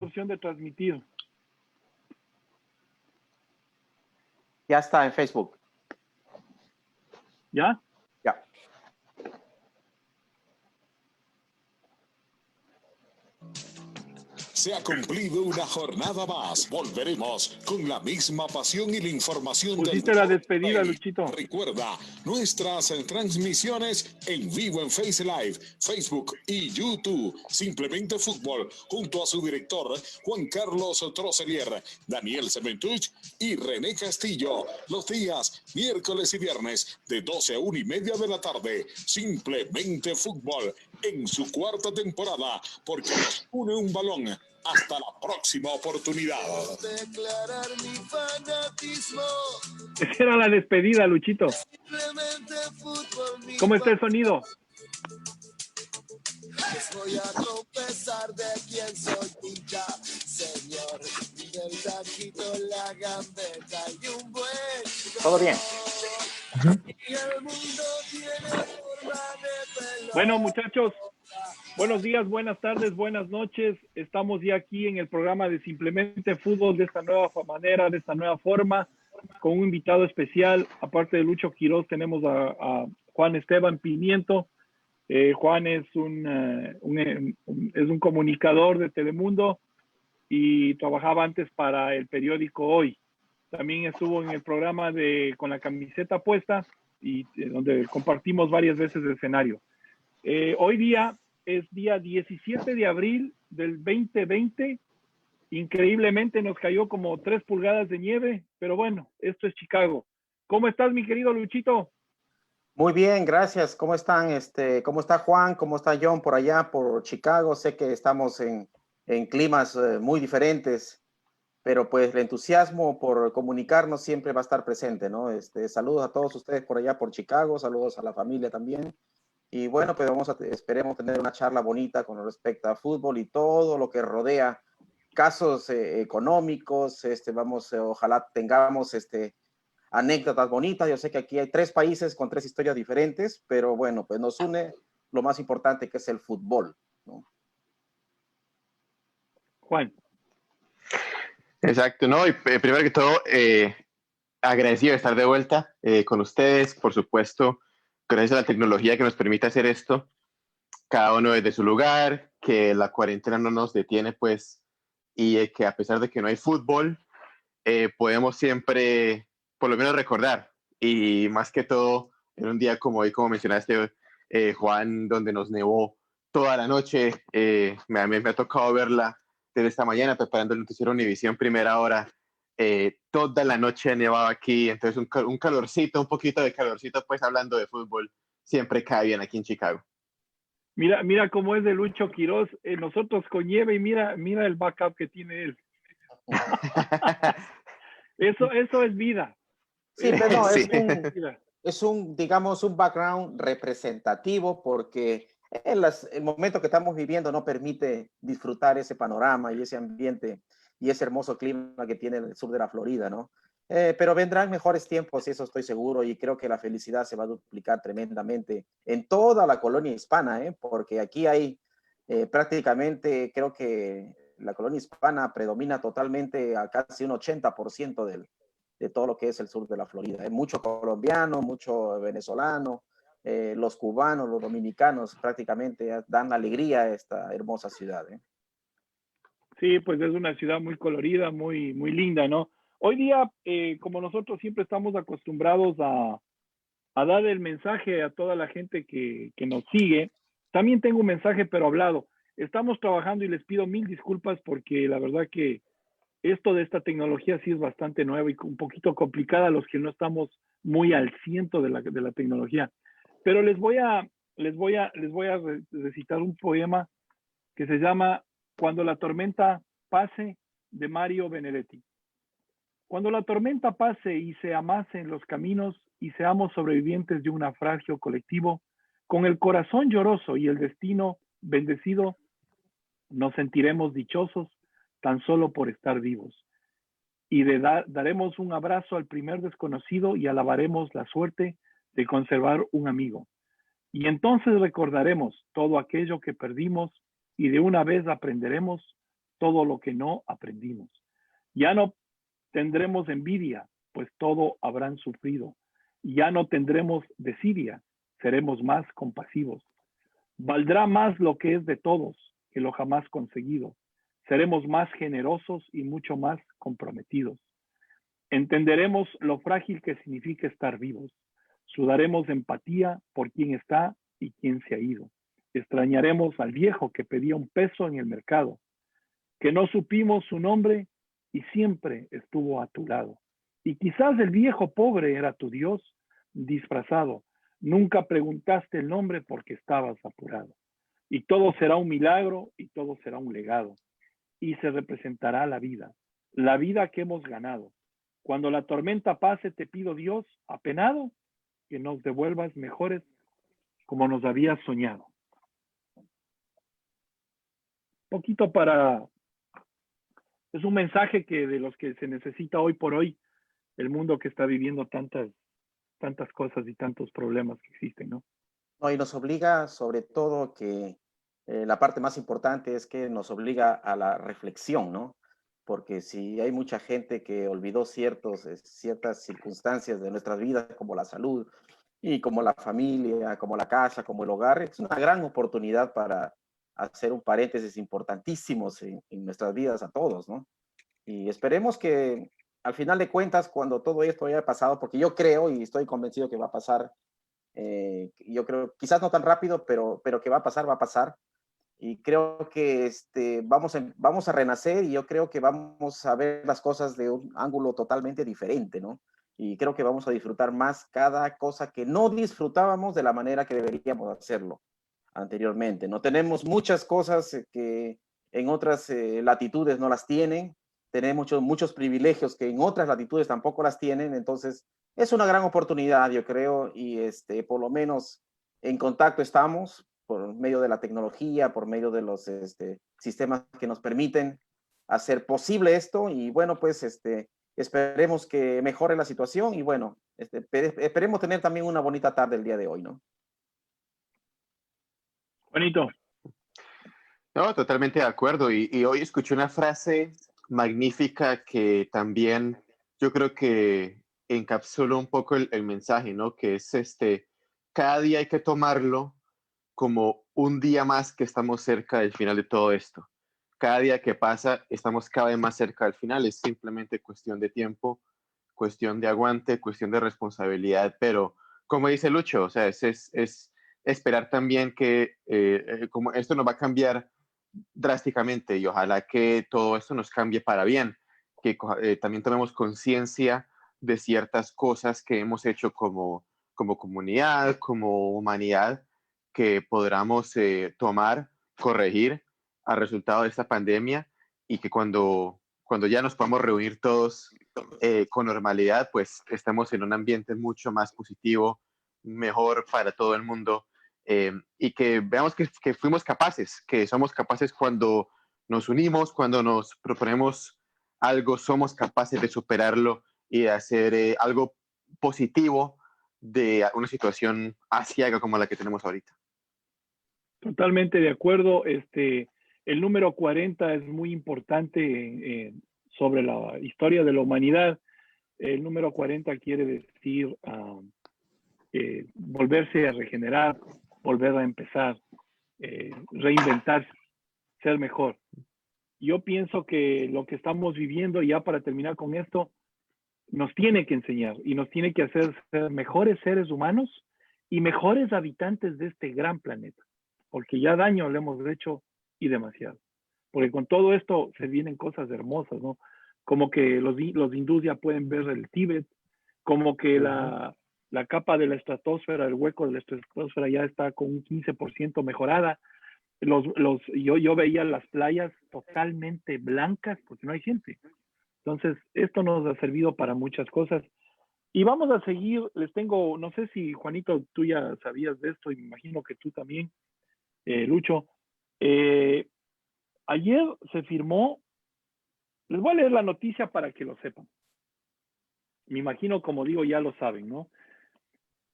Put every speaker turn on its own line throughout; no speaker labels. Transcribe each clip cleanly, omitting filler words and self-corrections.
opción de transmitir.
Ya está en Facebook.
¿Ya?
Ya.
Se ha cumplido una jornada más. Volveremos con la misma pasión y la información del
Pusiste la despedida, Luchito.
Recuerda nuestras transmisiones en vivo en Face Live, Facebook y YouTube. Simplemente Fútbol, junto a su director Juan Carlos Trocelier, Daniel Cementuch y René Castillo. Los días miércoles y viernes de 12 a 1:30 de la tarde. Simplemente Fútbol en su cuarta temporada, porque nos une un balón. Hasta la próxima oportunidad.
Declarar mi fanatismo.
Esa era la despedida, Luchito. ¿Cómo está el sonido?
Les voy a confesar de quién soy hincha, señor. Del taquito, la gambeta y un buen
Todo bien.
y el mundo tiene forma de pelota.
Bueno, muchachos, buenos días, buenas tardes, buenas noches. Estamos ya aquí en el programa de Simplemente Fútbol de esta nueva manera, de esta nueva forma, con un invitado especial. Aparte de Lucho Quiroz, tenemos a Juan Esteban Pimiento. Juan es un comunicador de Telemundo y trabajaba antes para el periódico Hoy. También estuvo en el programa de Con la Camiseta Puesta, y donde compartimos varias veces el escenario. Hoy día es día 17 de abril del 2020. Increíblemente nos cayó como 3 pulgadas de nieve, pero bueno, esto es Chicago. ¿Cómo estás, mi querido Luchito?
Muy bien, gracias. ¿Cómo están? ¿Cómo está Juan? ¿Cómo está John por allá, por Chicago? Sé que estamos en climas muy diferentes, pero pues el entusiasmo por comunicarnos siempre va a estar presente, ¿no? Saludos a todos ustedes por allá por Chicago, saludos a la familia también. Y bueno, pues esperemos tener una charla bonita con respecto a fútbol y todo lo que rodea casos económicos. Ojalá tengamos anécdotas bonitas. Yo sé que aquí hay 3 países con 3 historias diferentes, pero bueno, pues nos une lo más importante, que es el fútbol, ¿no?
Juan.
Exacto, ¿no? Y primero que todo, agradecido de estar de vuelta con ustedes, por supuesto, gracias a la tecnología que nos permite hacer esto, cada uno desde su lugar, que la cuarentena no nos detiene, pues, y que a pesar de que no hay fútbol, podemos siempre, por lo menos, recordar, y más que todo, en un día como hoy, como mencionaste, Juan, donde nos nevó toda la noche, me ha tocado verla desde esta mañana, preparando el noticiero Univisión Primera Hora, toda la noche nevaba aquí, entonces un calorcito, un poquito de calorcito, pues hablando de fútbol, siempre cae bien aquí en Chicago.
Mira cómo es de Lucho Quiroz, nosotros con nieve, y mira el backup que tiene él. Eso es vida.
Sí, pero no,
Sí.
es digamos, un background representativo, porque el momento que estamos viviendo no permite disfrutar ese panorama y ese ambiente y ese hermoso clima que tiene el sur de la Florida, ¿no? Pero vendrán mejores tiempos, y eso estoy seguro, y creo que la felicidad se va a duplicar tremendamente en toda la colonia hispana, porque aquí hay prácticamente, creo que la colonia hispana predomina totalmente a casi un 80% de todo lo que es el sur de la Florida. Hay mucho colombiano, mucho venezolano, los cubanos, los dominicanos prácticamente dan alegría a esta hermosa ciudad.
Sí, pues es una ciudad muy colorida, muy linda, ¿no? Hoy día, como nosotros siempre estamos acostumbrados a dar el mensaje a toda la gente que nos sigue, también tengo un mensaje, pero hablado. Estamos trabajando y les pido 1000 disculpas, porque la verdad que esto de esta tecnología sí es bastante nueva y un poquito complicada a los que no estamos muy al ciento de la tecnología. Pero les voy a recitar un poema que se llama Cuando la tormenta pase, de Mario Benedetti. Cuando la tormenta pase y se amase en los caminos y seamos sobrevivientes de un naufragio colectivo, con el corazón lloroso y el destino bendecido, nos sentiremos dichosos tan solo por estar vivos. Y daremos un abrazo al primer desconocido y alabaremos la suerte de conservar un amigo. Y entonces recordaremos todo aquello que perdimos y de una vez aprenderemos todo lo que no aprendimos. Ya no tendremos envidia, pues todo habrán sufrido. Ya no tendremos desidia, seremos más compasivos. Valdrá más lo que es de todos que lo jamás conseguido. Seremos más generosos y mucho más comprometidos. Entenderemos lo frágil que significa estar vivos. Sudaremos empatía por quien está y quien se ha ido. Extrañaremos al viejo que pedía un peso en el mercado, que no supimos su nombre y siempre estuvo a tu lado. Y quizás el viejo pobre era tu Dios disfrazado. Nunca preguntaste el nombre porque estabas apurado. Y todo será un milagro y todo será un legado. Y se representará la vida que hemos ganado. Cuando la tormenta pase, te pido, Dios, apenado, que nos devuelvas mejores como nos habías soñado. Poquito para... Es un mensaje que de los que se necesita hoy por hoy, el mundo que está viviendo tantas cosas y tantos problemas que existen, ¿no?
No, y nos obliga sobre todo que la parte más importante es que nos obliga a la reflexión, ¿no? Porque si hay mucha gente que olvidó ciertas circunstancias de nuestras vidas, como la salud y como la familia, como la casa, como el hogar, es una gran oportunidad para hacer un paréntesis importantísimo en nuestras vidas a todos, ¿no? Y esperemos que al final de cuentas, cuando todo esto haya pasado, porque yo creo y estoy convencido que va a pasar, yo creo, quizás no tan rápido, pero que va a pasar, va a pasar. Y creo que vamos a renacer y yo creo que vamos a ver las cosas de un ángulo totalmente diferente, ¿no? Y creo que vamos a disfrutar más cada cosa que no disfrutábamos de la manera que deberíamos hacerlo anteriormente. No tenemos muchas cosas que en otras latitudes no las tienen, tenemos muchos privilegios que en otras latitudes tampoco las tienen, entonces es una gran oportunidad, yo creo, y por lo menos en contacto estamos por medio de la tecnología, por medio de los sistemas que nos permiten hacer posible esto, y bueno, pues esperemos que mejore la situación, y bueno, esperemos tener también una bonita tarde el día de hoy, ¿no?
Juanito.
No, totalmente de acuerdo. Y hoy escuché una frase magnífica que también yo creo que encapsula un poco el mensaje, ¿no? Que es cada día hay que tomarlo como un día más que estamos cerca del final de todo esto. Cada día que pasa, estamos cada vez más cerca del final. Es simplemente cuestión de tiempo, cuestión de aguante, cuestión de responsabilidad. Pero, como dice Lucho, o sea, es esperar también que como esto nos va a cambiar drásticamente y ojalá que todo esto nos cambie para bien, que también tomemos conciencia de ciertas cosas que hemos hecho como comunidad, como humanidad, que podamos tomar, corregir al resultado de esta pandemia y que cuando ya nos podamos reunir todos con normalidad, pues estemos en un ambiente mucho más positivo, mejor para todo el mundo y que veamos que fuimos capaces, que somos capaces cuando nos unimos, cuando nos proponemos algo, somos capaces de superarlo y de hacer algo positivo de una situación asiaga como la que tenemos ahorita.
Totalmente de acuerdo. El número 40 es muy importante sobre la historia de la humanidad. El número 40 quiere decir volverse a regenerar, volver a empezar, reinventarse, ser mejor. Yo pienso que lo que estamos viviendo, ya para terminar con esto, nos tiene que enseñar y nos tiene que hacer ser mejores seres humanos y mejores habitantes de este gran planeta, porque ya daño le hemos hecho y demasiado. Porque con todo esto se vienen cosas hermosas, ¿no? Como que los hindúes ya pueden ver el Tíbet, como que la capa de la estratosfera, el hueco de la estratosfera ya está con un 15% mejorada. Yo veía las playas totalmente blancas porque no hay gente. Entonces, esto nos ha servido para muchas cosas. Y vamos a seguir, les tengo, no sé si Juanito, tú ya sabías de esto y me imagino que tú también, Lucho. Ayer se firmó, les voy a leer la noticia para que lo sepan. Me imagino, como digo, ya lo saben, ¿no?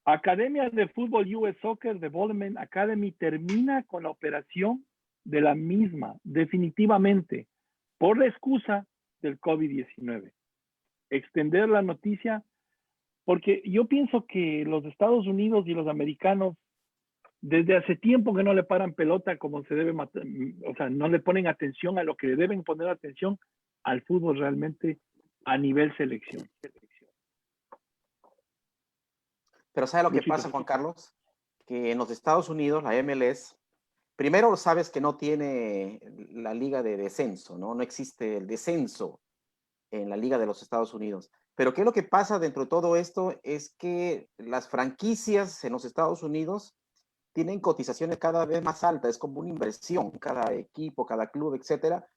Academia de Fútbol US Soccer Development Academy termina con la operación de la misma, definitivamente, por la excusa del COVID-19. Extender la noticia, porque yo pienso que los Estados Unidos y los americanos desde hace tiempo que no le paran pelota como se debe, o sea, no le ponen atención a lo que le deben poner atención al fútbol realmente a nivel selección.
Pero ¿sabe lo que
Luchito.
pasa, Juan Carlos? Que en los Estados Unidos, la MLS, primero sabes que no tiene la liga de descenso, ¿no? No existe el descenso en la liga de los Estados Unidos. Pero ¿qué es lo que pasa dentro de todo esto? Es que las franquicias en los Estados Unidos tienen cotizaciones cada vez más altas, es como una inversión, cada equipo, cada club, etcétera.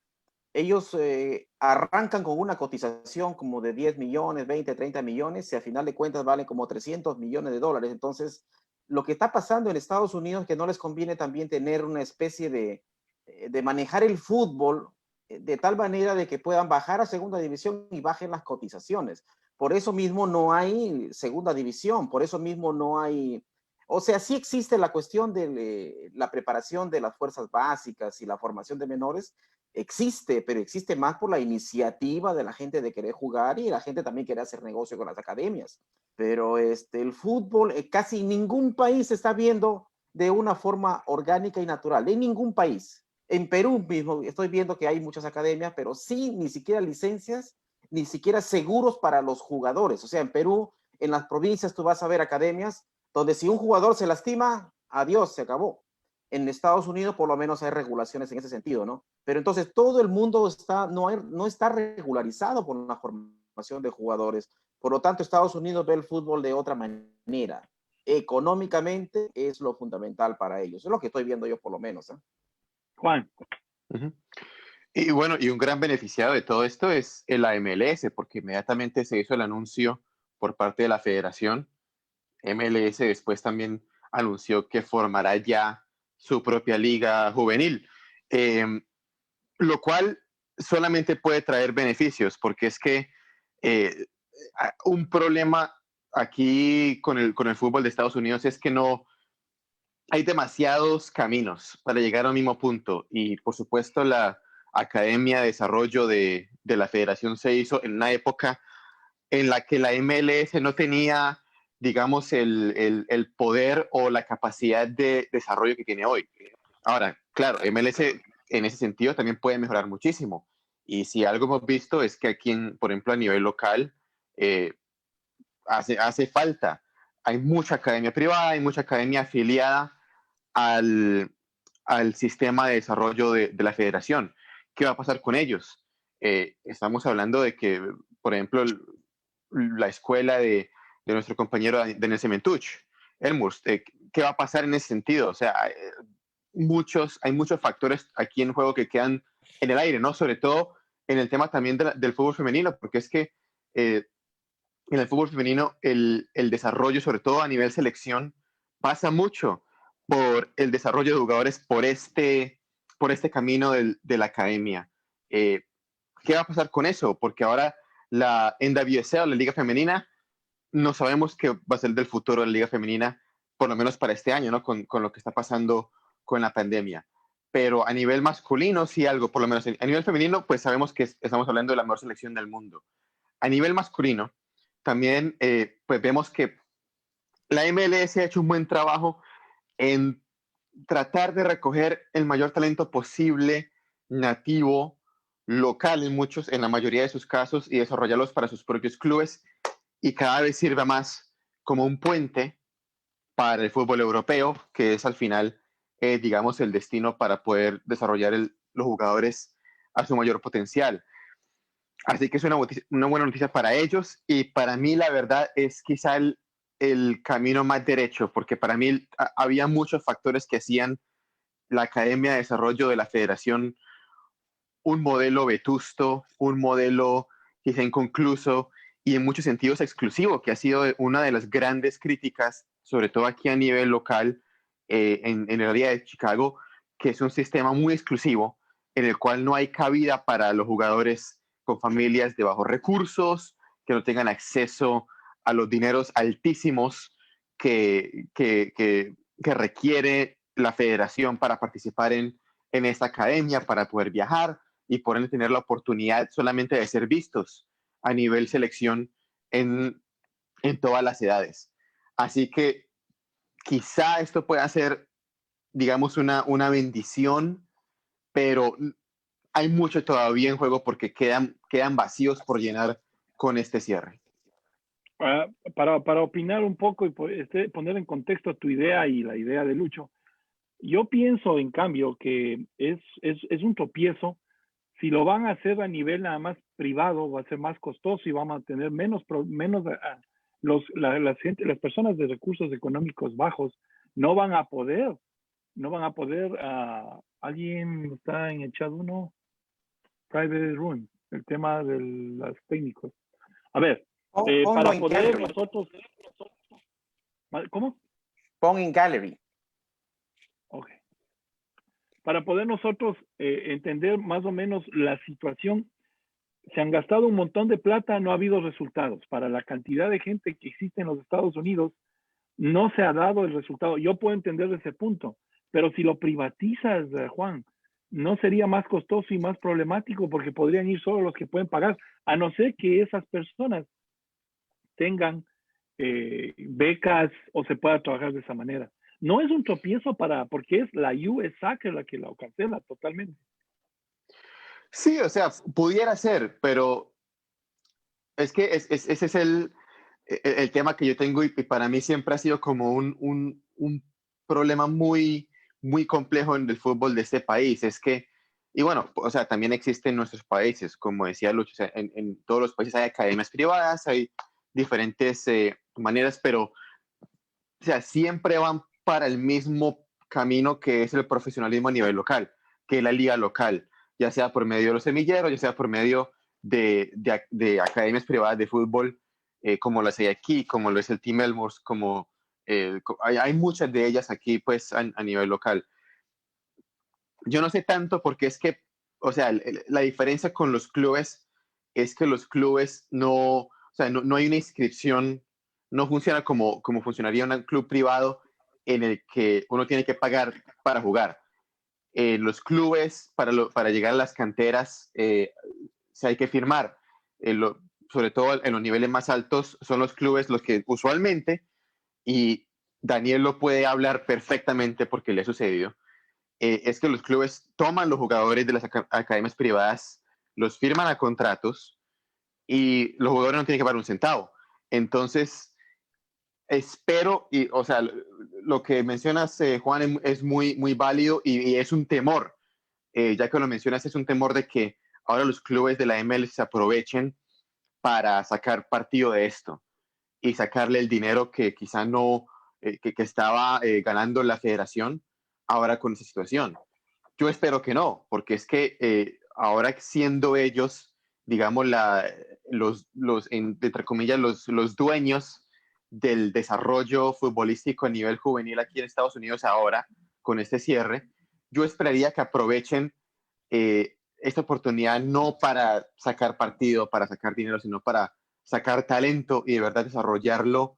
Ellos arrancan con una cotización como de 10 millones, 20, 30 millones, y al final de cuentas valen como 300 millones de dólares. Entonces, lo que está pasando en Estados Unidos es que no les conviene también tener una especie de manejar el fútbol de tal manera de que puedan bajar a segunda división y bajen las cotizaciones. Por eso mismo no hay segunda división, por eso mismo no hay... O sea, sí existe la cuestión de la preparación de las fuerzas básicas y la formación de menores, existe, pero existe más por la iniciativa de la gente de querer jugar y la gente también quiere hacer negocio con las academias. Pero el fútbol, casi ningún país se está viendo de una forma orgánica y natural, en ningún país. En Perú mismo estoy viendo que hay muchas academias, pero sí, ni siquiera licencias, ni siquiera seguros para los jugadores. O sea, en Perú, en las provincias tú vas a ver academias donde si un jugador se lastima, adiós, se acabó. En Estados Unidos por lo menos hay regulaciones en ese sentido, ¿no? Pero entonces todo el mundo no está regularizado por una formación de jugadores. Por lo tanto, Estados Unidos ve el fútbol de otra manera. Económicamente es lo fundamental para ellos. Es lo que estoy viendo yo por lo menos, ¿eh?
Juan.
Uh-huh. Y bueno, y un gran beneficiado de todo esto es el MLS, porque inmediatamente se hizo el anuncio por parte de la federación. MLS después también anunció que formará ya su propia liga juvenil, lo cual solamente puede traer beneficios, porque es que un problema aquí con el fútbol de Estados Unidos es que no hay demasiados caminos para llegar a un mismo punto, y por supuesto la Academia de Desarrollo de la Federación se hizo en una época en la que la MLS no tenía, digamos, el poder o la capacidad de desarrollo que tiene hoy. Ahora, claro, MLS en ese sentido también puede mejorar muchísimo. Y si algo hemos visto es que aquí, por ejemplo, a nivel local, hace falta. Hay mucha academia privada, hay mucha academia afiliada al sistema de desarrollo de la federación. ¿Qué va a pasar con ellos? Estamos hablando de que, por ejemplo, la escuela de nuestro compañero Daniel Sementuch, Elmhurst, ¿qué va a pasar en ese sentido? O sea, hay muchos factores aquí en juego que quedan en el aire, ¿no? Sobre todo en el tema también del fútbol femenino, porque es que en el fútbol femenino el desarrollo, sobre todo a nivel selección, pasa mucho por el desarrollo de jugadores por este camino de la academia. ¿Qué va a pasar con eso? Porque ahora la NWSL, la Liga Femenina, no sabemos qué va a ser del futuro de la Liga Femenina, por lo menos para este año, ¿no? Con lo que está pasando con la pandemia. Pero a nivel masculino, sí algo, por lo menos. A nivel femenino, pues sabemos que estamos hablando de la mejor selección del mundo. A nivel masculino, también pues vemos que la MLS ha hecho un buen trabajo en tratar de recoger el mayor talento posible, nativo, local en la mayoría de sus casos, y desarrollarlos para sus propios clubes, y cada vez sirve más como un puente para el fútbol europeo, que es al final, digamos, el destino para poder desarrollar los jugadores a su mayor potencial. Así que es una buena noticia para ellos, y para mí la verdad es quizá el camino más derecho, porque para mí había muchos factores que hacían la Academia de Desarrollo de la Federación un modelo vetusto, un modelo quizá inconcluso y en muchos sentidos exclusivo, que ha sido una de las grandes críticas, sobre todo aquí a nivel local, en el área de Chicago, que es un sistema muy exclusivo en el cual no hay cabida para los jugadores con familias de bajos recursos, que no tengan acceso a los dineros altísimos que requiere la federación para participar en esta academia, para poder viajar. y por ende tener la oportunidad solamente de ser vistos a nivel selección en todas las edades. Así que quizá esto pueda ser, digamos, una bendición, pero hay mucho todavía en juego porque quedan vacíos por llenar con este cierre.
Para opinar un poco y poner en contexto tu idea y la idea de Lucho, yo pienso, en cambio, que es un tropiezo. Si lo van a hacer a nivel nada más privado, va a ser más costoso y vamos a tener menos las personas de recursos económicos bajos no van a poder. Alguien está en el chat uno, private room, el tema de los técnicos. A ver, para poder gallery. Nosotros, ¿cómo?
Pon en gallery.
Ok. Para poder nosotros entender más o menos la situación, se han gastado un montón de plata, no ha habido resultados. Para la cantidad de gente que existe en los Estados Unidos, no se ha dado el resultado. Yo puedo entender ese punto, pero si lo privatizas, Juan, ¿no sería más costoso y más problemático? Porque podrían ir solo los que pueden pagar, a no ser que esas personas tengan becas o se pueda trabajar de esa manera. No es un tropiezo porque es la US Soccer la que lo cancela totalmente.
Sí, o sea, pudiera ser, pero es que ese es el tema que yo tengo y para mí siempre ha sido como un problema muy, muy complejo en el fútbol de este país. Es que, y bueno, o sea, también existe en nuestros países, como decía Lucho, o sea, en todos los países hay academias privadas, hay diferentes maneras, pero o sea, siempre van para el mismo camino que es el profesionalismo a nivel local, que es la liga local, ya sea por medio de los semilleros, ya sea por medio de academias privadas de fútbol, como las hay aquí, como lo es el Team Elmos, como hay muchas de ellas aquí, pues, a nivel local. Yo no sé tanto porque es que, o sea, la diferencia con los clubes es que los clubes o sea, no hay una inscripción, no funciona como funcionaría un club privado en el que uno tiene que pagar para jugar. Los clubes, para llegar a las canteras, se hay que firmar. Sobre todo en los niveles más altos, son los clubes los que usualmente, y Daniel lo puede hablar perfectamente porque le ha sucedido, es que los clubes toman los jugadores de las academias privadas, los firman a contratos y los jugadores no tienen que pagar un centavo. Entonces, espero, o sea, lo que mencionas, Juan, es muy, muy válido y es un temor, ya que lo mencionas, es un temor de que ahora los clubes de la MLS se aprovechen para sacar partido de esto y sacarle el dinero que quizá no, que estaba ganando la federación ahora con esa situación. Yo espero que no, porque es que ahora siendo ellos, digamos, entre comillas, los dueños del desarrollo futbolístico a nivel juvenil aquí en Estados Unidos ahora, con este cierre, yo esperaría que aprovechen esta oportunidad no para sacar partido, para sacar dinero, sino para sacar talento y de verdad desarrollarlo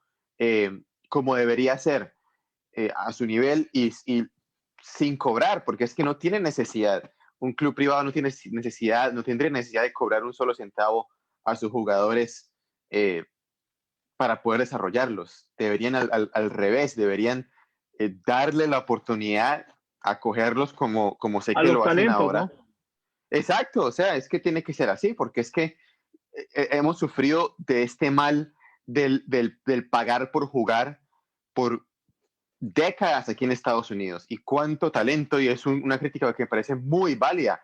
como debería ser, a su nivel y sin cobrar, porque es que no tiene necesidad. Un club privado no tiene necesidad, no tendría necesidad de cobrar un solo centavo a sus jugadores para poder desarrollarlos. Deberían al revés, deberían darle la oportunidad a cogerlos como sé
a
que
los
lo hacen
talentos,
ahora.
¿no?
Exacto, o sea, es que tiene que ser así, porque es que hemos sufrido de este mal del pagar por jugar por décadas aquí en Estados Unidos, y cuánto talento, y es una crítica que me parece muy válida.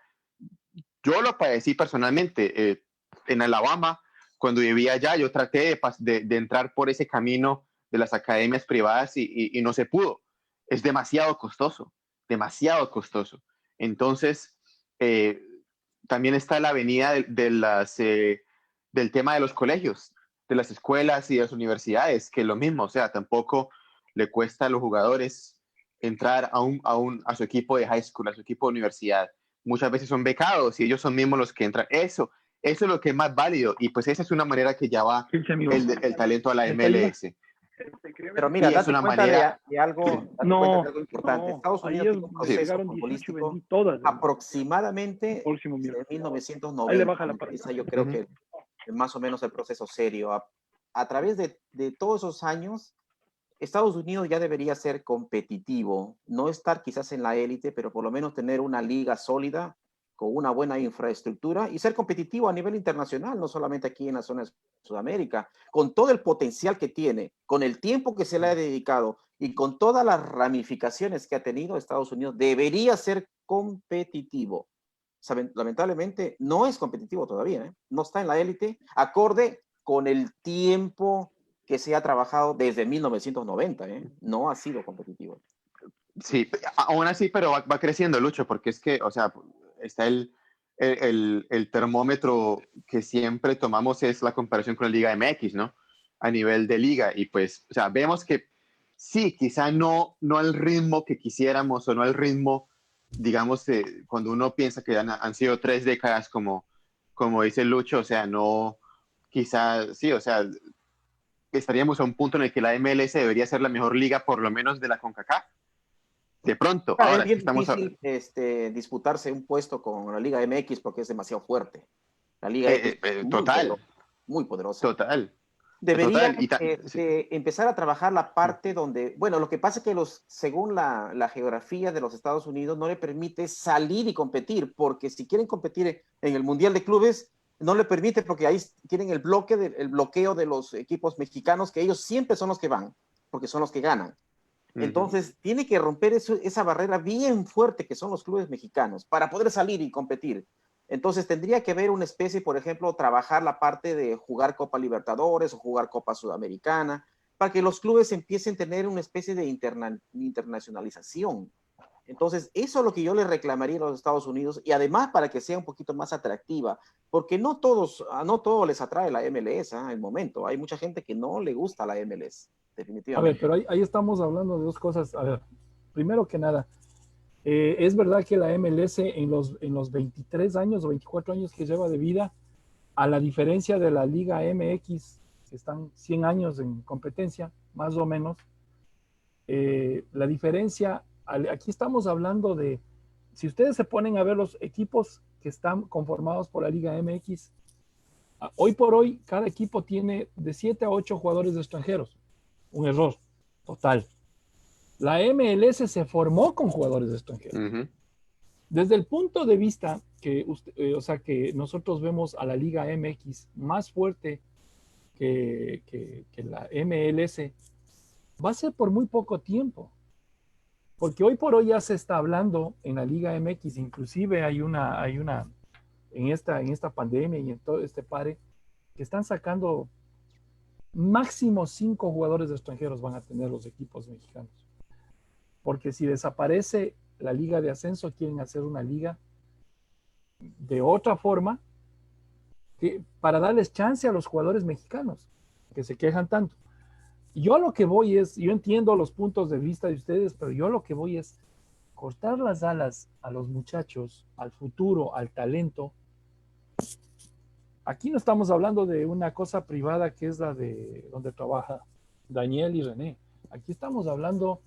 Yo lo padecí personalmente en Alabama, cuando vivía allá, yo traté de entrar por ese camino de las academias privadas y no se pudo. Es demasiado costoso, demasiado costoso. Entonces, también está la avenida del tema de los colegios, de las escuelas y de las universidades, que es lo mismo, o sea, tampoco le cuesta a los jugadores entrar a su equipo de high school, a su equipo de universidad. Muchas veces son becados y ellos son mismos los que entran. Eso es lo que es más válido, y pues esa es una manera que ya va el talento a la MLS.
Pero mira,
Y es
date
una
cuenta
manera.
de algo, date
No,
cuenta de algo importante.
no,
Estados
ahí
Unidos
es
tiene un
donde
proceso
llegaron 18 y
futbolístico
vendí todas. El
aproximadamente
próximo
desde
miércoles. Ahí le
1990.
baja la parte.
Empieza, yo creo
Ujú.
que más o menos el proceso serio. A través de todos esos años, Estados Unidos ya debería ser competitivo, no estar quizás en la élite, pero por lo menos tener una liga sólida con una buena infraestructura y ser competitivo a nivel internacional, no solamente aquí en la zona de Sudamérica, con todo el potencial que tiene, con el tiempo que se le ha dedicado y con todas las ramificaciones que ha tenido Estados Unidos, debería ser competitivo. Lamentablemente no es competitivo todavía, ¿eh? No está en la élite, acorde con el tiempo que se ha trabajado desde 1990, ¿eh? No ha sido competitivo.
Sí, aún así, pero va creciendo, Lucho, porque es que, o sea, está el termómetro que siempre tomamos es la comparación con la Liga MX, ¿no? A nivel de liga. Y pues, o sea, vemos que sí, quizá no al ritmo que quisiéramos o no al ritmo, digamos, cuando uno piensa que han sido 3 décadas, como dice Lucho, o sea, no, quizá, sí, o sea, estaríamos a un punto en el que la MLS debería ser la mejor liga, por lo menos de la CONCACAF. De pronto,
Claro, es
ahora que
bien
estamos...
difícil disputarse un puesto con la Liga MX porque es demasiado fuerte. La Liga X es
total,
muy poderosa.
total,
Deberían
total. Sí.
empezar a trabajar la parte donde, bueno, lo que pasa es que según la geografía de los Estados Unidos no le permite salir y competir, porque si quieren competir en el Mundial de Clubes, no le permite porque ahí tienen el bloqueo de los equipos mexicanos, que ellos siempre son los que van, porque son los que ganan. Entonces, tiene que romper esa barrera bien fuerte que son los clubes mexicanos para poder salir y competir. Entonces, tendría que haber una especie, por ejemplo, trabajar la parte de jugar Copa Libertadores o jugar Copa Sudamericana, para que los clubes empiecen a tener una especie de internacionalización. Entonces, eso es lo que yo le reclamaría a los Estados Unidos y además para que sea un poquito más atractiva, porque no todos les atrae la MLS en el momento. Hay mucha gente que no le gusta la MLS,
A ver,
definitivamente.
pero ahí estamos hablando de dos cosas. A ver, primero que nada, es verdad que la MLS en los 23 años o 24 años que lleva de vida, a la diferencia de la Liga MX, que están 100 años en competencia, más o menos, la diferencia, aquí estamos hablando de, si ustedes se ponen a ver los equipos que están conformados por la Liga MX, hoy por hoy cada equipo tiene de 7 a 8 jugadores extranjeros. Un error total. La MLS se formó con jugadores extranjeros. Desde el punto de vista que, o sea, que nosotros vemos a la Liga MX más fuerte que la MLS, va a ser por muy poco tiempo. Porque hoy por hoy ya se está hablando en la Liga MX, inclusive hay una en esta pandemia y en todo este pare, que están sacando máximo 5 jugadores extranjeros van a tener los equipos mexicanos. Porque si desaparece la liga de ascenso, quieren hacer una liga de otra forma para darles chance a los jugadores mexicanos que se quejan tanto. Yo a lo que voy es, yo entiendo los puntos de vista de ustedes, pero yo a lo que voy es cortar las alas a los muchachos, al futuro, al talento. Aquí no estamos hablando de una cosa privada que es la de donde trabaja Daniel y René. Aquí estamos hablando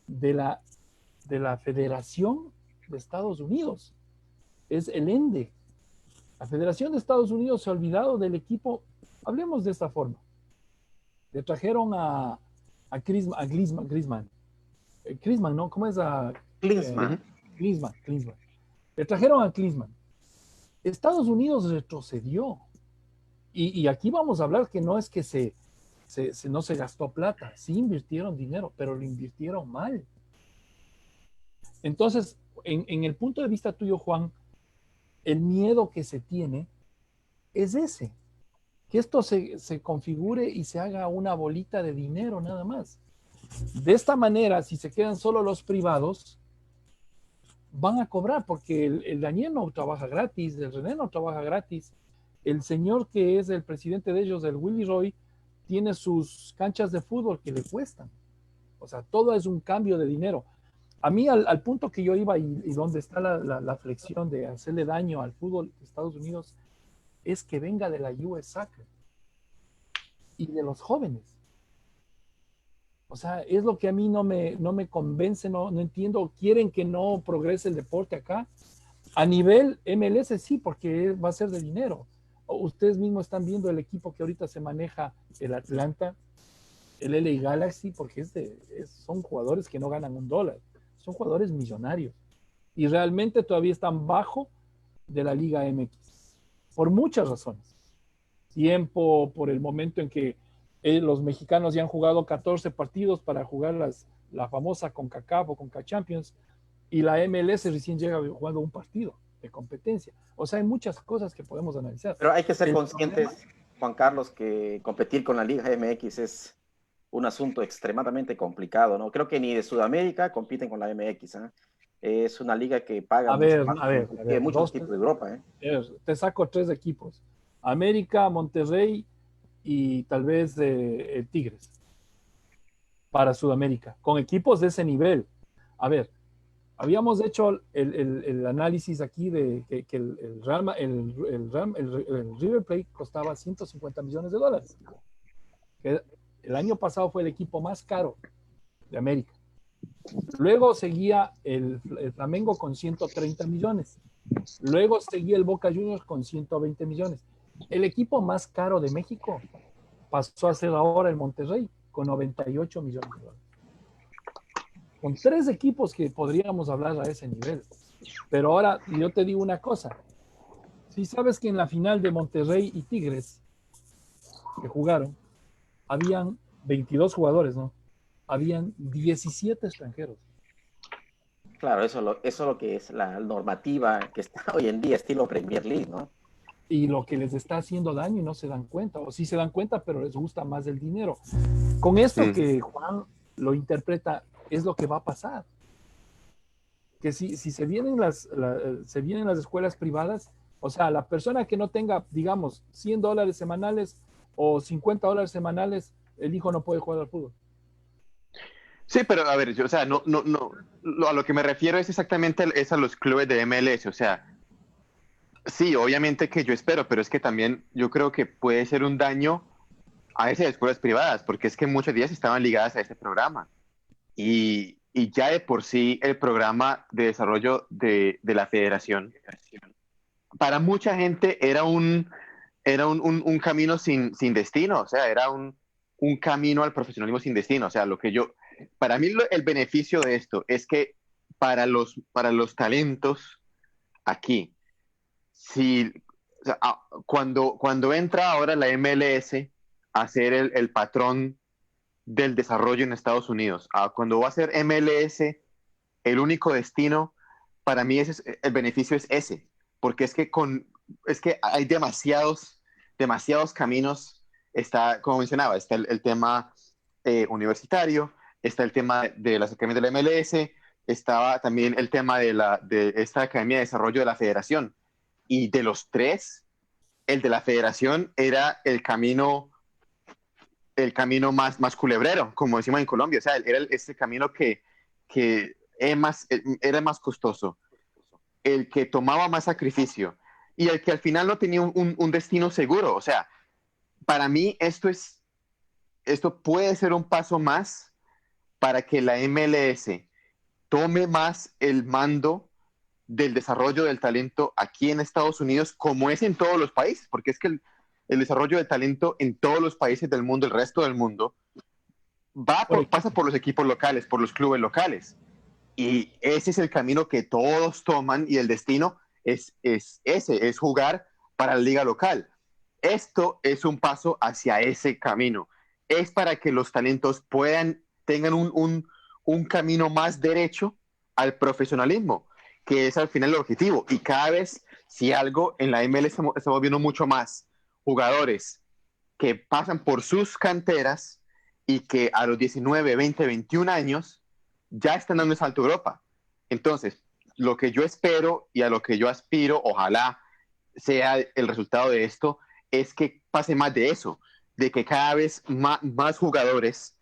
de la Federación de Estados Unidos. Es el ENDE. La Federación de Estados Unidos se ha olvidado del equipo. Hablemos de esta forma. Le trajeron a Griezmann. Griezmann, ¿no? ¿Cómo es?
Klinsmann.
Klinsmann. Le trajeron a Klinsmann. Estados Unidos retrocedió. Y aquí vamos a hablar que no es que no se gastó plata. Sí invirtieron dinero, pero lo invirtieron mal. Entonces, en el punto de vista tuyo, Juan, el miedo que se tiene es ese, que esto se configure y se haga una bolita de dinero nada más. De esta manera, si se quedan solo los privados, van a cobrar, porque el Daniel no trabaja gratis, el René no trabaja gratis, el señor que es el presidente de ellos, el Willy Roy, tiene sus canchas de fútbol que le cuestan. O sea, todo es un cambio de dinero. A mí, al punto que yo iba y donde está la flexión de hacerle daño al fútbol de Estados Unidos, es que venga de la US Soccer y de los jóvenes. O sea, es lo que a mí no me convence, no entiendo. ¿Quieren que no progrese el deporte acá? A nivel MLS sí, porque va a ser de dinero. Ustedes mismos están viendo el equipo que ahorita se maneja, el Atlanta, el LA Galaxy, porque son jugadores que no ganan $1, son jugadores millonarios y realmente todavía están bajo de la Liga MX, por muchas razones. Tiempo, por el momento en que los mexicanos ya han jugado 14 partidos para jugar la famosa CONCACAF o CONCACHAMPIONS, y la MLS recién llega jugando un partido de competencia. O sea, hay muchas cosas que podemos analizar.
Pero hay que ser
El
conscientes,
problema,
Juan Carlos, que competir con la Liga MX es un asunto extremadamente complicado, ¿no? Creo que ni de Sudamérica compiten con la MX, ¿eh? Es una liga que paga
a
mucho
ver,
más
a ver, a
que
ver,
muchos equipos de Europa, ¿eh?
te saco 3 equipos: América, Monterrey y tal vez Tigres para Sudamérica, con equipos de ese nivel. A ver, habíamos hecho el análisis aquí de que el River Plate costaba $150 millones, que el año pasado fue el equipo más caro de América. Luego seguía el Flamengo con 130 millones. Luego seguía el Boca Juniors con 120 millones. El equipo más caro de México pasó a ser ahora el Monterrey con 98 millones de dólares. Con 3 equipos que podríamos hablar a ese nivel. Pero ahora yo te digo una cosa. Si sabes que en la final de Monterrey y Tigres que jugaron, habían 22 jugadores, ¿no? Habían 17 extranjeros.
Claro, eso es lo que es la normativa que está hoy en día, estilo Premier League, ¿no?
Y lo que les está haciendo daño y no se dan cuenta, o sí se dan cuenta, pero les gusta más el dinero. Con esto que Juan lo interpreta, es lo que va a pasar. Que si se vienen se vienen las escuelas privadas, o sea, la persona que no tenga, digamos, $100 semanales o $50 semanales, el hijo no puede jugar al fútbol.
Sí, pero a ver, yo, o sea, a lo que me refiero es exactamente es a los clubes de MLS, o sea, sí, obviamente que yo espero, pero es que también yo creo que puede ser un daño a esas escuelas privadas, porque es que muchas de ellas estaban ligadas a este programa. Y ya de por sí el programa de desarrollo de la federación, para mucha gente era un camino sin destino, o sea, era un camino al profesionalismo sin destino. O sea, para mí el beneficio de esto es que para los talentos aquí, si, o sea, cuando entra ahora la MLS a ser el patrón del desarrollo en Estados Unidos, cuando va a ser MLS el único destino, para mí el beneficio es ese, porque es que hay demasiados caminos. Está, como mencionaba, está el tema universitario, está el tema de las academias de la MLS, estaba también el tema de esta Academia de Desarrollo de la Federación. Y de los 3, el de la Federación era el camino más culebrero, como decimos en Colombia. O sea, era ese camino que era más costoso, el que tomaba más sacrificio y el que al final no tenía un destino seguro. O sea, para mí esto puede ser un paso más para que la MLS tome más el mando del desarrollo del talento aquí en Estados Unidos, como es en todos los países, porque es que el desarrollo del talento en todos los países del mundo, el resto del mundo, pasa por los equipos locales, por los clubes locales. Y ese es el camino que todos toman, y el destino es ese, es jugar para la liga local. Esto es un paso hacia ese camino. Es para que los talentos tengan un camino más derecho al profesionalismo, que es al final el objetivo. Y cada vez, si algo en la MLS estamos viendo mucho más jugadores que pasan por sus canteras y que a los 19, 20, 21 años ya están dando el salto a Europa. Entonces, lo que yo espero y a lo que yo aspiro, ojalá sea el resultado de esto, es que pase más de eso, de que cada vez más jugadores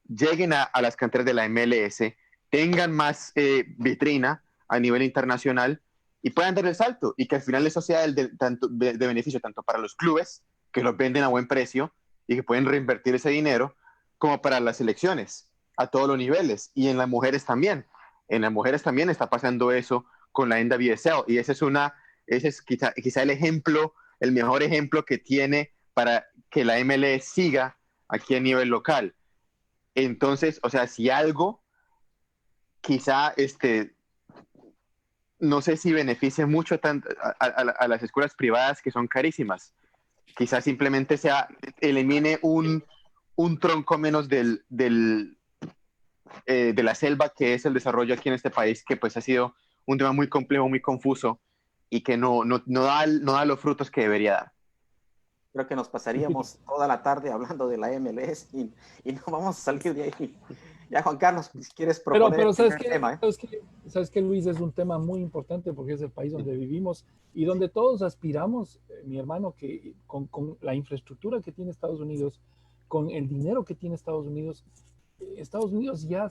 lleguen a las canteras de la MLS, tengan más vitrina a nivel internacional y puedan dar el salto, y que al final eso sea de beneficio tanto para los clubes, que los venden a buen precio y que pueden reinvertir ese dinero, como para las selecciones, a todos los niveles, y en las mujeres también. En las mujeres también está pasando eso con la NWSL, y ese es quizá el ejemplo, el mejor ejemplo que tiene para que la MLS siga aquí a nivel local. Entonces, o sea, si algo, quizá no sé si beneficie mucho a las escuelas privadas que son carísimas. Quizás simplemente elimine un tronco menos de la selva, que es el desarrollo aquí en este país, que pues ha sido un tema muy complejo, muy confuso, y que no da los frutos que debería dar.
Creo que nos pasaríamos toda la tarde hablando de la MLS y no vamos a salir de ahí. Ya, Juan Carlos, si quieres proponer
Pero
el
¿sabes
primer
qué?
tema.
¿Sabes qué, Luis? Es un tema muy importante porque es el país donde vivimos y donde todos aspiramos, mi hermano, que con la infraestructura que tiene Estados Unidos, con el dinero que tiene Estados Unidos ya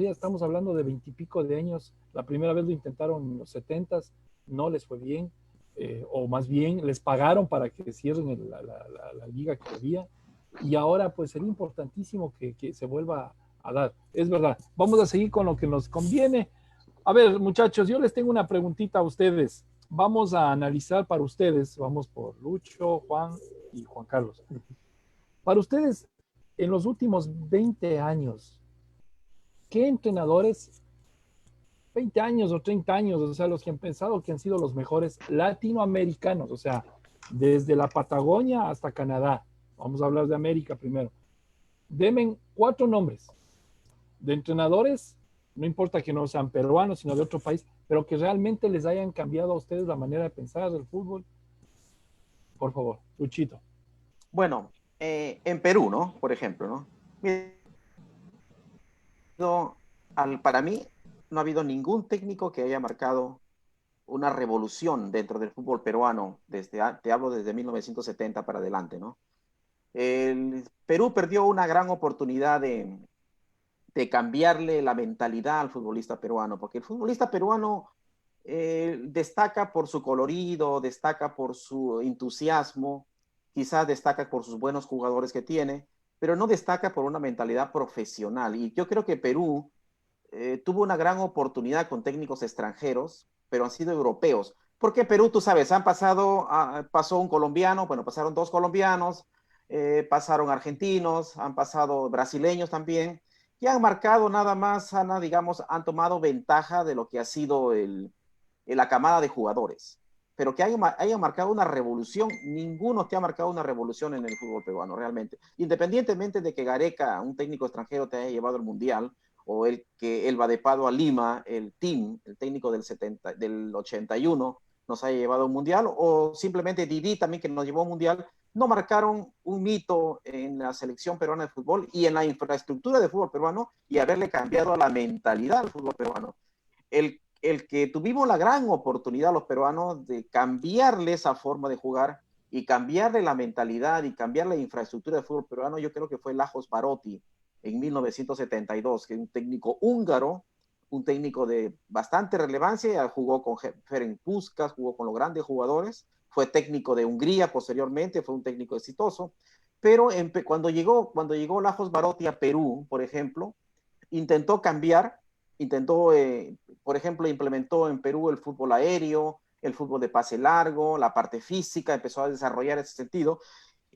estamos hablando de 20 y pico de años. La primera vez lo intentaron en los 70s, no les fue bien, o más bien les pagaron para que cierren la liga que había, y ahora pues sería importantísimo que se vuelva a dar. Es verdad. Vamos a seguir con lo que nos conviene. A ver, muchachos, yo les tengo una preguntita a ustedes. Vamos a analizar para ustedes, vamos por Lucho, Juan y Juan Carlos. Para ustedes, en los últimos 20 años, ¿qué entrenadores, 20 años o 30 años, o sea, los que han pensado que han sido los mejores latinoamericanos, o sea, desde la Patagonia hasta Canadá? Vamos a hablar de América primero. Denme 4 nombres de entrenadores, no importa que no sean peruanos, sino de otro país, pero que realmente les hayan cambiado a ustedes la manera de pensar del fútbol. Por favor, Luchito.
Bueno, en Perú, ¿no? Por ejemplo, ¿no? Para mí, no ha habido ningún técnico que haya marcado una revolución dentro del fútbol peruano, te hablo desde 1970 para adelante, ¿no? El Perú perdió una gran oportunidad de cambiarle la mentalidad al futbolista peruano, porque el futbolista peruano destaca por su colorido, destaca por su entusiasmo, quizás destaca por sus buenos jugadores que tiene, pero no destaca por una mentalidad profesional. Y yo creo que Perú tuvo una gran oportunidad con técnicos extranjeros, pero han sido europeos. Porque Perú, tú sabes, pasó un colombiano, bueno, pasaron 2 colombianos, pasaron argentinos, han pasado brasileños también, y han marcado nada más, digamos, han tomado ventaja de lo que ha sido la camada de jugadores. Pero que haya marcado una revolución, ninguno te ha marcado una revolución en el fútbol peruano, realmente. Independientemente de que Gareca, un técnico extranjero, te haya llevado al Mundial, o el Vadepado a Lima, el técnico del 81, nos haya llevado a un Mundial, o simplemente Didi también, que nos llevó a un Mundial, no marcaron un mito en la selección peruana de fútbol y en la infraestructura de fútbol peruano, y haberle cambiado la mentalidad al fútbol peruano. El que tuvimos la gran oportunidad los peruanos de cambiarle esa forma de jugar y cambiarle la mentalidad y cambiar la infraestructura del fútbol peruano, yo creo que fue Lajos Barotti en 1972, que es un técnico húngaro, un técnico de bastante relevancia, jugó con Ferenc Puskás, jugó con los grandes jugadores, fue técnico de Hungría posteriormente, fue un técnico exitoso, pero cuando llegó Lajos Barotti a Perú, por ejemplo, intentó cambiar, por ejemplo, implementó en Perú el fútbol aéreo, el fútbol de pase largo, la parte física, empezó a desarrollar ese sentido,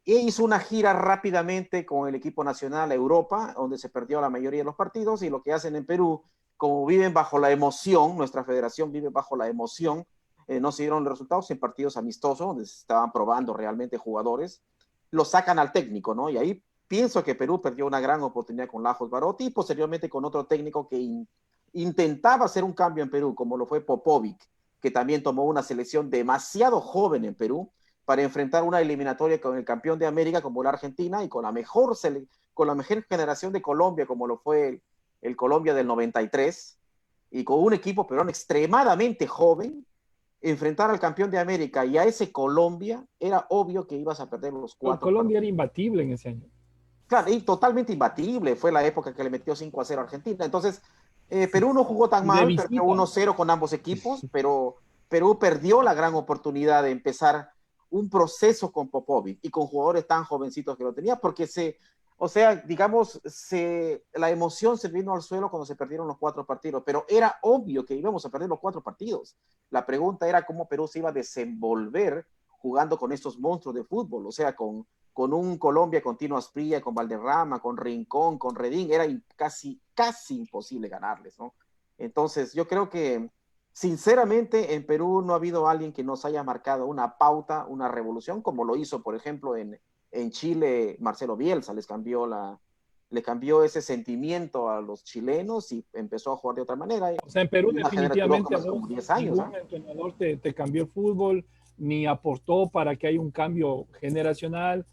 e hizo una gira rápidamente con el equipo nacional a Europa, donde se perdió la mayoría de los partidos, y lo que hacen en Perú, como viven bajo la emoción, nuestra federación vive bajo la emoción, no se dieron los resultados en partidos amistosos, donde se estaban probando realmente jugadores, lo sacan al técnico, ¿no? Y ahí pienso que Perú perdió una gran oportunidad con Lajos Barotti y posteriormente con otro técnico que intentaba hacer un cambio en Perú, como lo fue Popovic, que también tomó una selección demasiado joven en Perú para enfrentar una eliminatoria con el campeón de América como la Argentina y con la mejor generación de Colombia, como lo fue el Colombia del 93, y con un equipo peruano extremadamente joven. Enfrentar al campeón de América y a ese Colombia, era obvio que ibas a perder los 4
Colombia
partidos.
era imbatible en ese año.
Claro, y totalmente imbatible. Fue la época que le metió 5-0 a Argentina. Entonces, Perú no jugó tan mal, perdió 1-0 con ambos equipos, pero Perú perdió la gran oportunidad de empezar un proceso con Popovic y con jugadores tan jovencitos que lo tenía, porque O sea, digamos, la emoción se vino al suelo cuando se perdieron los 4 partidos, pero era obvio que íbamos a perder los 4 partidos. La pregunta era cómo Perú se iba a desenvolver jugando con estos monstruos de fútbol, o sea, con un Colombia con Tino Asprilla, con Valderrama, con Rincón, con Redín, era casi imposible ganarles, ¿no? Entonces, yo creo que, sinceramente, en Perú no ha habido alguien que nos haya marcado una pauta, una revolución, como lo hizo, por ejemplo, en Chile, Marcelo Bielsa le cambió ese sentimiento a los chilenos y empezó a jugar de otra manera.
O sea, en Perú
Una generación duró
definitivamente
como 10 años.
ningún entrenador te cambió el fútbol, ni aportó para que haya un cambio generacional,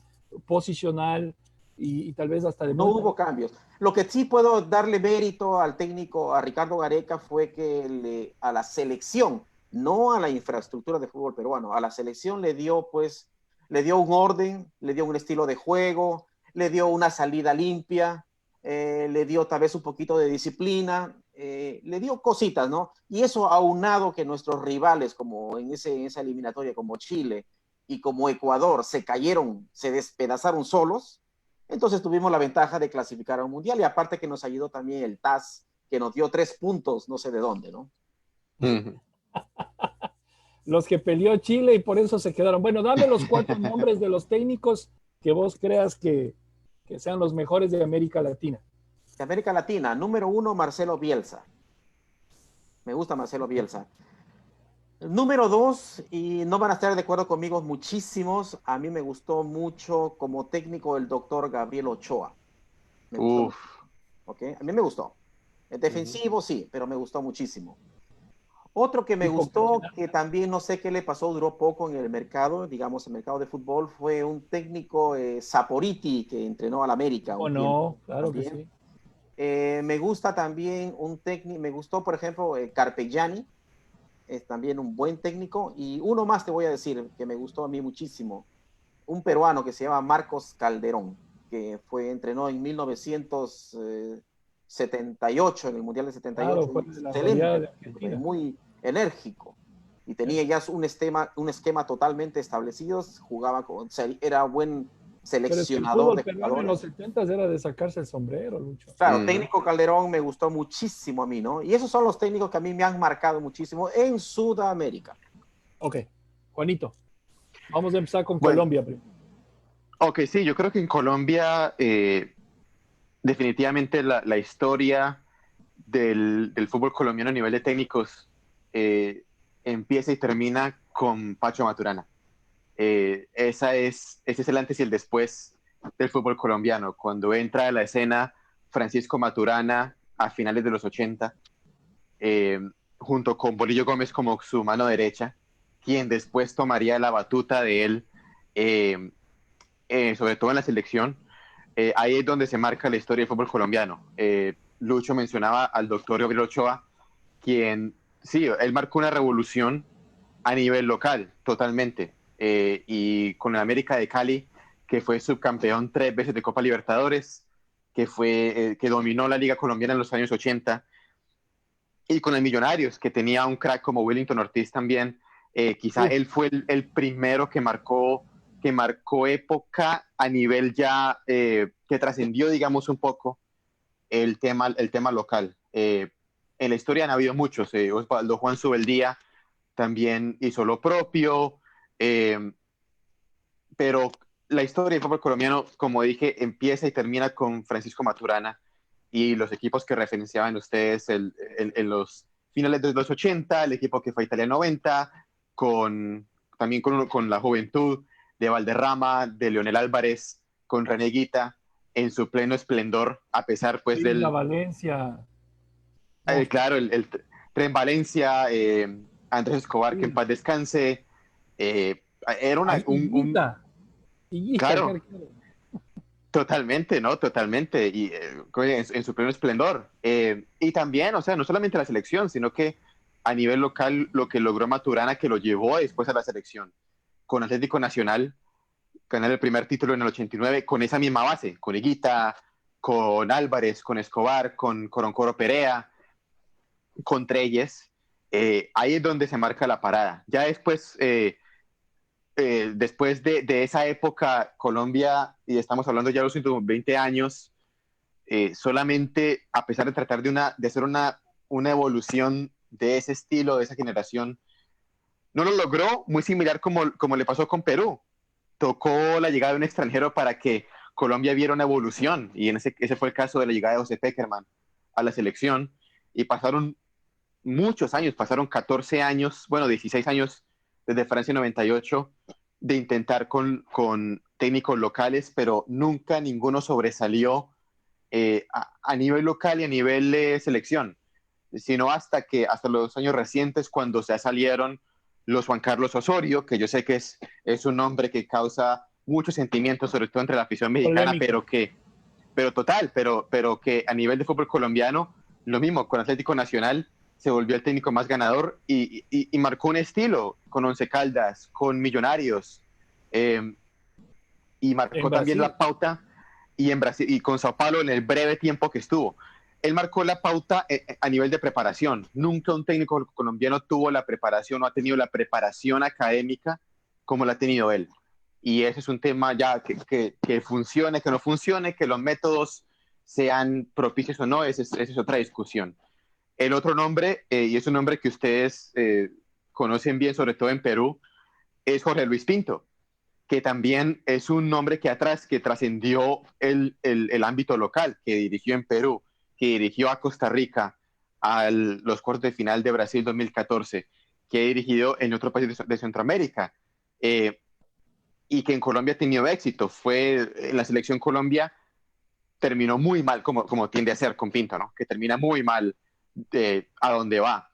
posicional y tal vez hasta de
No hubo cambios. Lo que sí puedo darle mérito al técnico, a Ricardo Gareca, fue que a la selección, no a la infraestructura de fútbol peruano, a la selección le dio un orden, le dio un estilo de juego, le dio una salida limpia, le dio tal vez un poquito de disciplina, le dio cositas, ¿no? Y eso aunado que nuestros rivales, como en esa eliminatoria, como Chile y como Ecuador, se cayeron, se despedazaron solos, entonces tuvimos la ventaja de clasificar a un mundial y aparte que nos ayudó también el TAS, que nos dio 3 puntos, no sé de dónde, ¿no?
Los que peleó Chile y por eso se quedaron. Bueno, dame los 4 nombres de los técnicos que vos creas que sean los mejores de América Latina.
De América Latina, número 1, Marcelo Bielsa. Me gusta Marcelo Bielsa. Número 2, y no van a estar de acuerdo conmigo muchísimos, a mí me gustó mucho como técnico el doctor Gabriel Ochoa. Me gustó mucho. ¿Okay? A mí me gustó. El defensivo sí, pero me gustó muchísimo. Otro que me gustó, que también no sé qué le pasó, duró poco en el mercado, digamos, el mercado de fútbol, fue un técnico Saporiti, que entrenó al América.
Oh, no, claro también. Que sí.
Me gusta también un técnico, me gustó, por ejemplo, Carpegiani, es también un buen técnico. Y uno más te voy a decir, que me gustó a mí muchísimo, un peruano que se llama Marcos Calderón, que entrenó en 1978, en el Mundial de 78.
Claro,
excelente, muy enérgico. Y tenía ya un esquema totalmente establecido, era buen seleccionador
de jugadores. En los 70 era de sacarse el sombrero, Lucho.
Claro, técnico Calderón me gustó muchísimo a mí, ¿no? Y esos son los técnicos que a mí me han marcado muchísimo en Sudamérica.
Ok, Juanito, vamos a empezar con Colombia primero.
Ok, sí, yo creo que en Colombia definitivamente la historia del fútbol colombiano a nivel de técnicos empieza y termina con Pacho Maturana. Ese es el antes y el después del fútbol colombiano. Cuando entra a la escena Francisco Maturana a finales de los 80, junto con Bolillo Gómez como su mano derecha, quien después tomaría la batuta de él, sobre todo en la selección. Ahí es donde se marca la historia del fútbol colombiano. Lucho mencionaba al doctor Gabriel Ochoa, quien, sí, él marcó una revolución a nivel local, totalmente. Y con el América de Cali, que fue subcampeón 3 veces de Copa Libertadores, que dominó la Liga Colombiana en los años 80, y con el Millonarios, que tenía un crack como Wellington Ortiz también. Quizá él fue el primero que marcó época a nivel ya, que trascendió, digamos, un poco el tema local. En la historia han habido muchos. Osvaldo Juan Subeldía también hizo lo propio, pero la historia del fútbol colombiano, como dije, empieza y termina con Francisco Maturana y los equipos que referenciaban ustedes en los finales de los 80, el equipo que fue Italia 90, también con la juventud de Valderrama, de Leonel Álvarez, con René Guita, en su pleno esplendor, a pesar pues del...
La Valencia.
Claro, el Tren Valencia, Andrés Escobar, que en paz descanse. Era claro, totalmente, ¿no? Totalmente. Y en su pleno esplendor. Y también, o sea, no solamente la selección, sino que a nivel local, lo que logró Maturana, que lo llevó después a la selección. Con Atlético Nacional, ganar el primer título en el 89, con esa misma base, con Higuita, con Álvarez, con Escobar, con Coroncoro Perea, con Treyes. Ahí es donde se marca la parada. Ya después después de esa época, Colombia, y estamos hablando ya de los últimos 20 años, solamente a pesar de tratar de hacer una evolución de ese estilo, de esa generación, no lo logró, muy similar como le pasó con Perú. Tocó la llegada de un extranjero para que Colombia viera una evolución, y ese fue el caso de la llegada de José Pekerman a la selección, y pasaron muchos años, pasaron 14 años, bueno, 16 años desde Francia 98, de intentar con técnicos locales, pero nunca ninguno sobresalió a nivel local y a nivel selección, sino hasta los años recientes, cuando se salieron los Juan Carlos Osorio, que yo sé que es un nombre que causa muchos sentimientos, sobre todo entre la afición mexicana,
Polémico.
pero que a nivel de fútbol colombiano, lo mismo, con Atlético Nacional se volvió el técnico más ganador y marcó un estilo con Once Caldas, con Millonarios, y marcó también la pauta, y en Brasil y con Sao Paulo en el breve tiempo que estuvo. Él marcó la pauta a nivel de preparación. Nunca un técnico colombiano tuvo la preparación o ha tenido la preparación académica como la ha tenido él. Y ese es un tema ya que funcione, que no funcione, que los métodos sean propicios o no, esa es otra discusión. El otro nombre, y es un nombre que ustedes conocen bien, sobre todo en Perú, es Jorge Luis Pinto, que también es un nombre que trascendió el ámbito local, que dirigió en Perú, que dirigió a Costa Rica a los cuartos de final de Brasil 2014, que ha dirigido en otro país de Centroamérica, y que en Colombia ha tenido éxito. En la selección Colombia terminó muy mal, como tiende a ser con Pinto, ¿no? Que termina muy mal a donde va.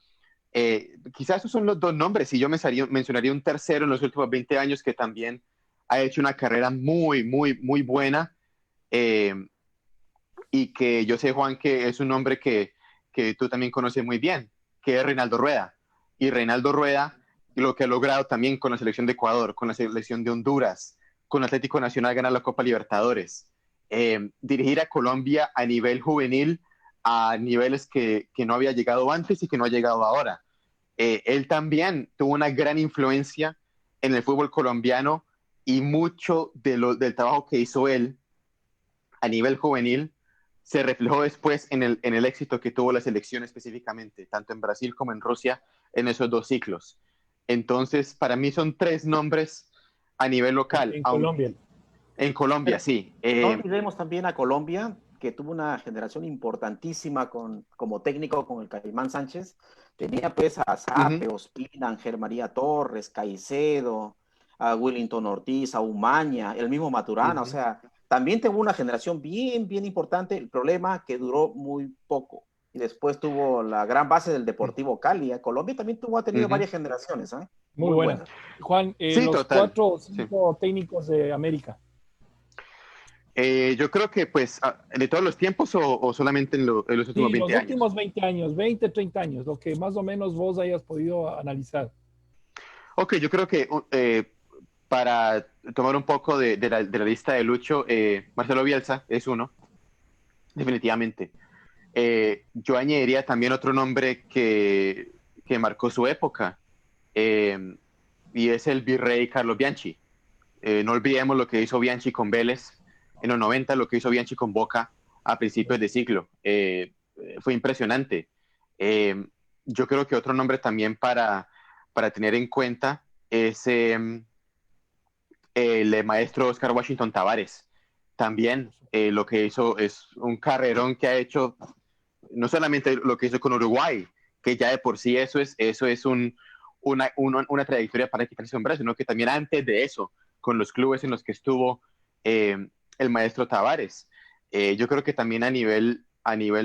Quizás esos son los dos nombres, y yo mencionaría un tercero en los últimos 20 años que también ha hecho una carrera muy, muy, muy buena, y que yo sé, Juan, que es un nombre que tú también conoces muy bien, que es Reinaldo Rueda. Y Reinaldo Rueda, lo que ha logrado también con la selección de Ecuador, con la selección de Honduras, con Atlético Nacional ganar la Copa Libertadores, dirigir a Colombia a nivel juvenil, a niveles que no había llegado antes y que no ha llegado ahora. Él también tuvo una gran influencia en el fútbol colombiano, y mucho del trabajo que hizo él a nivel juvenil se reflejó después en el éxito que tuvo la selección, específicamente, tanto en Brasil como en Rusia, en esos dos ciclos. Entonces, para mí son tres nombres a nivel local.
En Colombia.
En Colombia,
Pero
sí.
no olvidemos también a Colombia, que tuvo una generación importantísima como técnico con el Caimán Sánchez. Tenía pues a Sape, Ospina, Ángel María Torres, Caicedo, a Willington Ortiz, a Umaña, el mismo Maturana. O sea, también tuvo una generación bien, bien importante. El problema que duró muy poco. Y después tuvo la gran base del Deportivo Cali. Colombia también ha tenido varias generaciones, ¿eh?
Muy buena. Juan,
sí,
los
total.
4 o 5 técnicos de América.
Yo creo que, pues, de todos los tiempos o solamente en los últimos 20 años.
Los últimos 20 años, 20, 30 años, lo que más o menos vos hayas podido analizar.
Ok, yo creo que para tomar un poco de la lista de Lucho, Marcelo Bielsa es uno, definitivamente. Yo añadiría también otro nombre que marcó su época, y es el virrey Carlos Bianchi. No olvidemos lo que hizo Bianchi con Vélez en los 90, lo que hizo Bianchi con Boca a principios de siglo. Fue impresionante. Yo creo que otro nombre también para tener en cuenta es el maestro Oscar Washington Tabárez. También lo que hizo es un carrerón que ha hecho, no solamente lo que hizo con Uruguay, que ya de por sí eso es una trayectoria para quitarse un brazo, sino que también antes de eso, con los clubes en los que estuvo el maestro Tabárez. Yo creo que también a nivel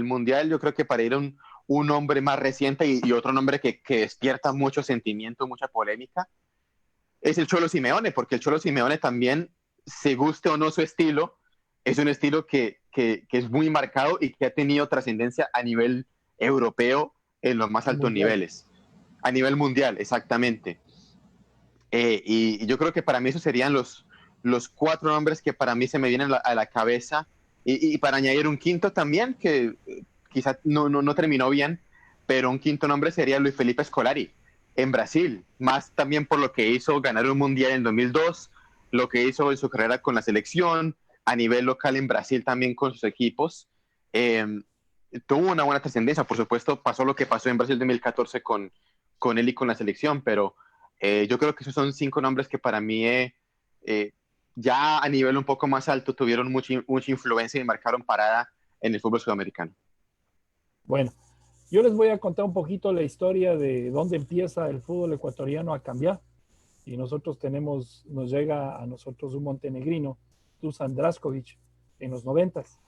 mundial, yo creo que para ir a un hombre más reciente y otro nombre que despierta mucho sentimiento, mucha polémica, es el Cholo Simeone, porque el Cholo Simeone también, se guste o no su estilo, es un estilo que es muy marcado y que ha tenido trascendencia a nivel europeo en los más altos niveles. A nivel mundial, exactamente. Y yo creo que para mí esos serían los 4 nombres que para mí se me vienen a la cabeza. Y para añadir un quinto también, que quizás no terminó bien, pero un quinto nombre sería Luis Felipe Scolari, en Brasil, más también por lo que hizo ganar un mundial en 2002, lo que hizo en su carrera con la selección, a nivel local en Brasil también con sus equipos. Tuvo una buena trascendencia, por supuesto, pasó lo que pasó en Brasil 2014 con él y con la selección, pero yo creo que esos son 5 nombres que para mí ya a nivel un poco más alto tuvieron mucha influencia y marcaron parada en el fútbol sudamericano.
Bueno, yo les voy a contar un poquito la historia de dónde empieza el fútbol ecuatoriano a cambiar. Y nosotros nos llega a nosotros un montenegrino, Dusan Drašković, en los 90s,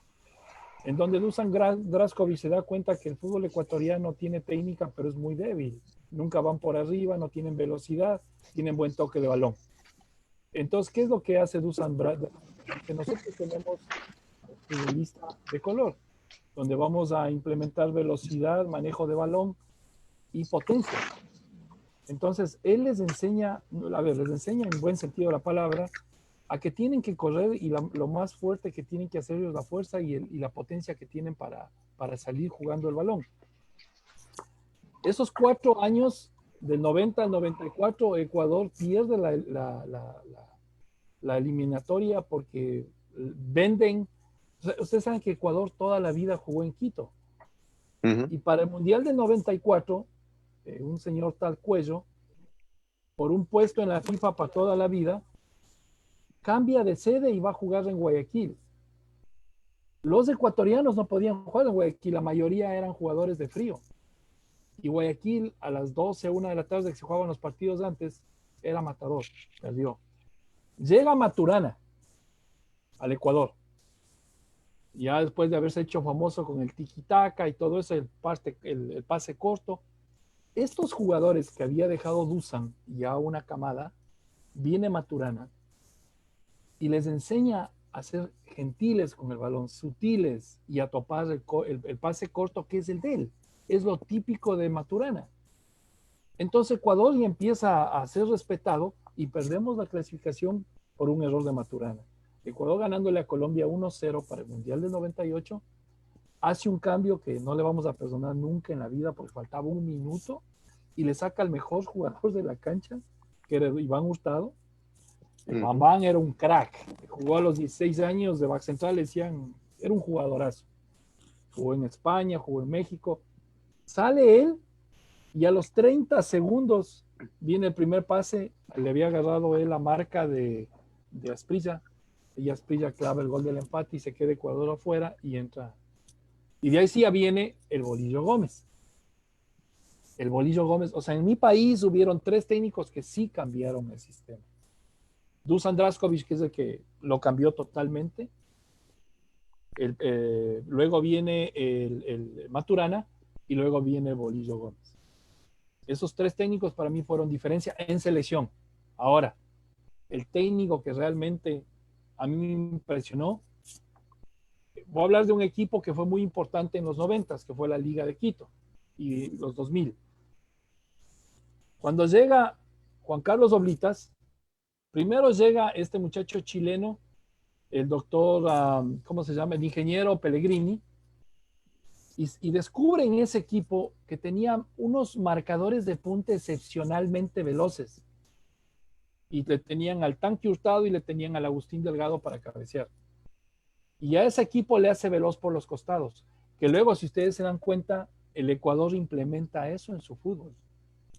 en donde Dusan Drašković se da cuenta que el fútbol ecuatoriano tiene técnica, pero es muy débil. Nunca van por arriba, no tienen velocidad, tienen buen toque de balón. Entonces, ¿qué es lo que hace Dusan Drašković? Que nosotros tenemos futbolista de color, donde vamos a implementar velocidad, manejo de balón y potencia. Entonces, él les enseña en buen sentido de la palabra, a que tienen que correr y lo más fuerte que tienen que hacer es la fuerza y la potencia que tienen para salir jugando el balón. Esos 4 años, del 90 al 94, Ecuador pierde la eliminatoria porque venden. Ustedes saben que Ecuador toda la vida jugó en Quito. Y para el Mundial del 94, un señor tal Cuello, por un puesto en la FIFA para toda la vida, cambia de sede y va a jugar en Guayaquil. Los ecuatorianos no podían jugar en Guayaquil, la mayoría eran jugadores de frío. Y Guayaquil, a las 12, 1 de la tarde que se jugaban los partidos antes, era matador, perdió. Llega Maturana al Ecuador. Ya después de haberse hecho famoso con el tiki-taka y todo eso, el pase corto, estos jugadores que había dejado Dusan, ya una camada, viene Maturana y les enseña a ser gentiles con el balón, sutiles y a topar el pase corto que es el de él. Es lo típico de Maturana. Entonces Ecuador ya empieza a ser respetado y perdemos la clasificación por un error de Maturana. Ecuador ganándole a Colombia 1-0 para el Mundial del 98, hace un cambio que no le vamos a perdonar nunca en la vida porque faltaba 1 minuto y le saca al mejor jugador de la cancha, que era Iván Hurtado. Bambán era un crack, jugó a los 16 años de back central, decían, era un jugadorazo. Jugó en España, jugó en México. Sale él y a los 30 segundos viene el primer pase, le había agarrado él la marca de Asprilla, y Asprilla clava el gol del empate y se queda Ecuador afuera y entra. Y de ahí sí ya viene el Bolillo Gómez. El Bolillo Gómez, o sea, en mi país hubieron 3 técnicos que sí cambiaron el sistema. Dusan Drašković, que es el que lo cambió totalmente. Luego viene el Maturana y luego viene el Bolillo Gómez. Esos 3 técnicos para mí fueron diferencia en selección. Ahora, el técnico que realmente a mí me impresionó, voy a hablar de un equipo que fue muy importante en los 90s, que fue la Liga de Quito y los 2000. Cuando llega Juan Carlos Oblitas, primero llega este muchacho chileno, el doctor, ¿cómo se llama? El ingeniero Pellegrini, y descubre en ese equipo que tenía unos marcadores de punta excepcionalmente veloces. Y le tenían al Tanque Hurtado y le tenían al Agustín Delgado para cabecear. Y a ese equipo le hace veloz por los costados, que luego, si ustedes se dan cuenta, el Ecuador implementa eso en su fútbol,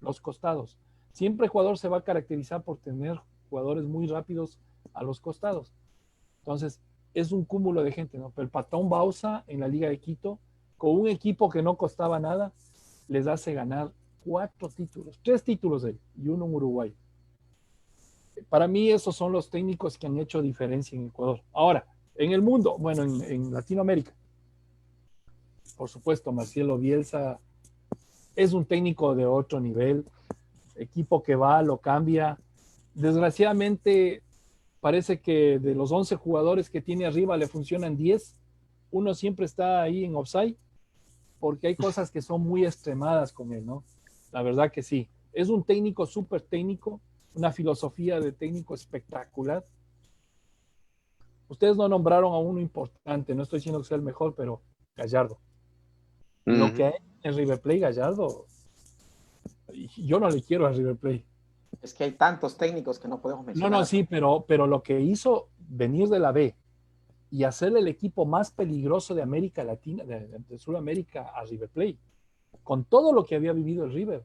los costados. Siempre Ecuador se va a caracterizar por tener jugadores muy rápidos a los costados. Entonces, es un cúmulo de gente, ¿no? Pero el Patón Bausa en la Liga de Quito, con un equipo que no costaba nada, les hace ganar 4 títulos, 3 títulos de él y 1 en Uruguay. Para mí esos son los técnicos que han hecho diferencia en Ecuador. Ahora, en el mundo, bueno, en Latinoamérica, por supuesto, Marcelo Bielsa es un técnico de otro nivel, equipo que va, lo cambia. Desgraciadamente, parece que de los 11 jugadores que tiene arriba le funcionan 10. Uno siempre está ahí en offside, porque hay cosas que son muy extremadas con él, ¿no? La verdad que sí. Es un técnico súper técnico, una filosofía de técnico espectacular. Ustedes no nombraron a uno importante, no estoy diciendo que sea el mejor, pero Gallardo. Lo que hay en River Plate, Gallardo Yo no le quiero a River Plate.
Es que hay tantos técnicos que no podemos
No,
mencionar.
no, sí, pero lo que hizo venir de la B y hacerle el equipo más peligroso de América Latina, de Sudamérica a River Plate, con todo lo que había vivido el River.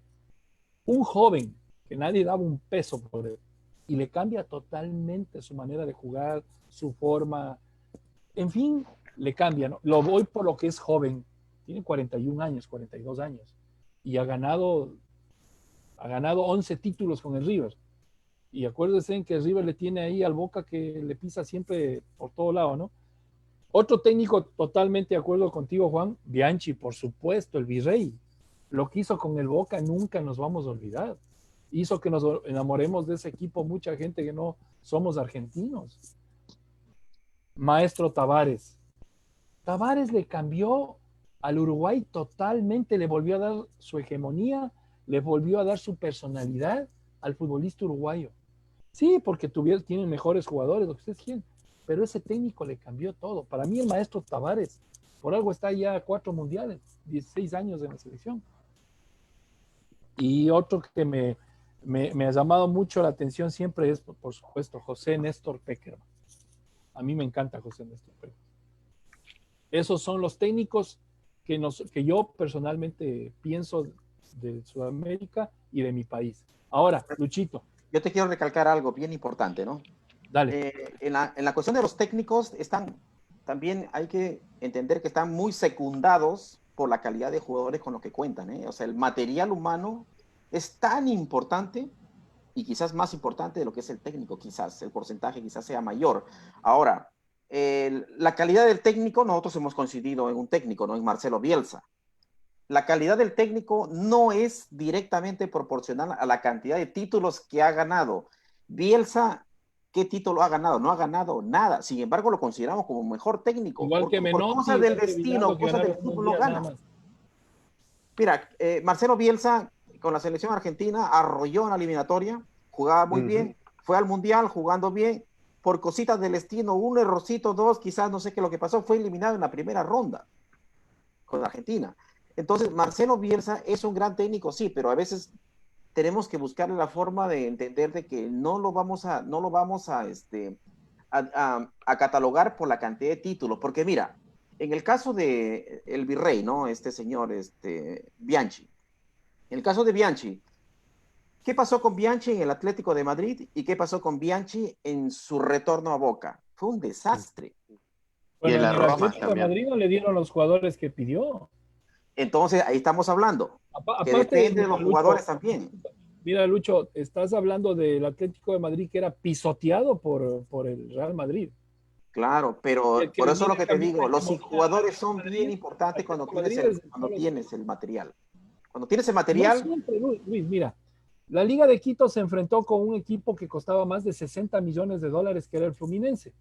Un joven que nadie daba un peso por él y le cambia totalmente su manera de jugar, su forma, en fin, le cambia, ¿no? Lo voy por lo que es joven, tiene 41 años, 42 años y ha ganado 11 títulos con el River. Y acuérdense en que el River le tiene ahí al Boca que le pisa siempre por todo lado, ¿no? Otro técnico totalmente de acuerdo contigo, Juan, Bianchi, por supuesto, el virrey. Lo que hizo con el Boca nunca nos vamos a olvidar. Hizo que nos enamoremos de ese equipo mucha gente que no somos argentinos. Maestro Tavares. Tavares le cambió al Uruguay totalmente, le volvió a dar su hegemonía, le volvió a dar su personalidad al futbolista uruguayo. Sí, porque tienen mejores jugadores, lo que ustedes quieren, pero ese técnico le cambió todo. Para mí el maestro Tavares, por algo está ya 4 mundiales, 16 años en la selección. Y otro que me ha llamado mucho la atención siempre es, por supuesto, José Néstor Peckerman. A mí me encanta José Néstor Peckerman. Esos son los técnicos que yo personalmente pienso de Sudamérica y de mi país. Ahora, Luchito.
Yo te quiero recalcar algo bien importante, ¿no?
Dale.
En la cuestión de los técnicos, también hay que entender que están muy secundados por la calidad de jugadores con los que cuentan, ¿eh? O sea, el material humano es tan importante y quizás más importante de lo que es el técnico, quizás el porcentaje quizás sea mayor. Ahora, la calidad del técnico, nosotros hemos coincidido en un técnico, ¿no? En Marcelo Bielsa. La calidad del técnico no es directamente proporcional a la cantidad de títulos que ha ganado. Bielsa, ¿qué título ha ganado? No ha ganado nada. Sin embargo, lo consideramos como mejor técnico.
Igual que Menotti,
por cosas del destino, cosas del fútbol, no gana. Mira, Marcelo Bielsa con la selección argentina arrolló en la eliminatoria, jugaba muy bien, fue al Mundial jugando bien, por cositas del destino, un errorcito, dos, quizás no sé qué lo que pasó, fue eliminado en la primera ronda con Argentina. Entonces, Marcelo Bielsa es un gran técnico, sí, pero a veces tenemos que buscarle la forma de entender de que no lo vamos a catalogar por la cantidad de títulos, porque mira, en el caso de el virrey, ¿no? Este señor, Bianchi. En el caso de Bianchi, ¿qué pasó con Bianchi en el Atlético de Madrid y qué pasó con Bianchi en su retorno a Boca? Fue un desastre.
Bueno,
y en la
el
Roma
Atlético de
también.
Madrid no le dieron los jugadores que pidió.
Entonces, ahí estamos hablando. Que
Aparte,
depende de los
Lucho,
jugadores también.
Mira, Lucho, estás hablando del Atlético de Madrid que era pisoteado por el Real Madrid.
Claro, pero
El que
por eso es lo
viene
que te
cambiando
digo,
de
los
hegemonía
jugadores son
Madrid,
bien importantes cuando
Atlético Madrid
tienes el material. Cuando tienes el
No
material,
siempre, Luis, mira, la Liga de Quito se enfrentó con un equipo que costaba más de 60 millones de dólares, que era el Fluminense.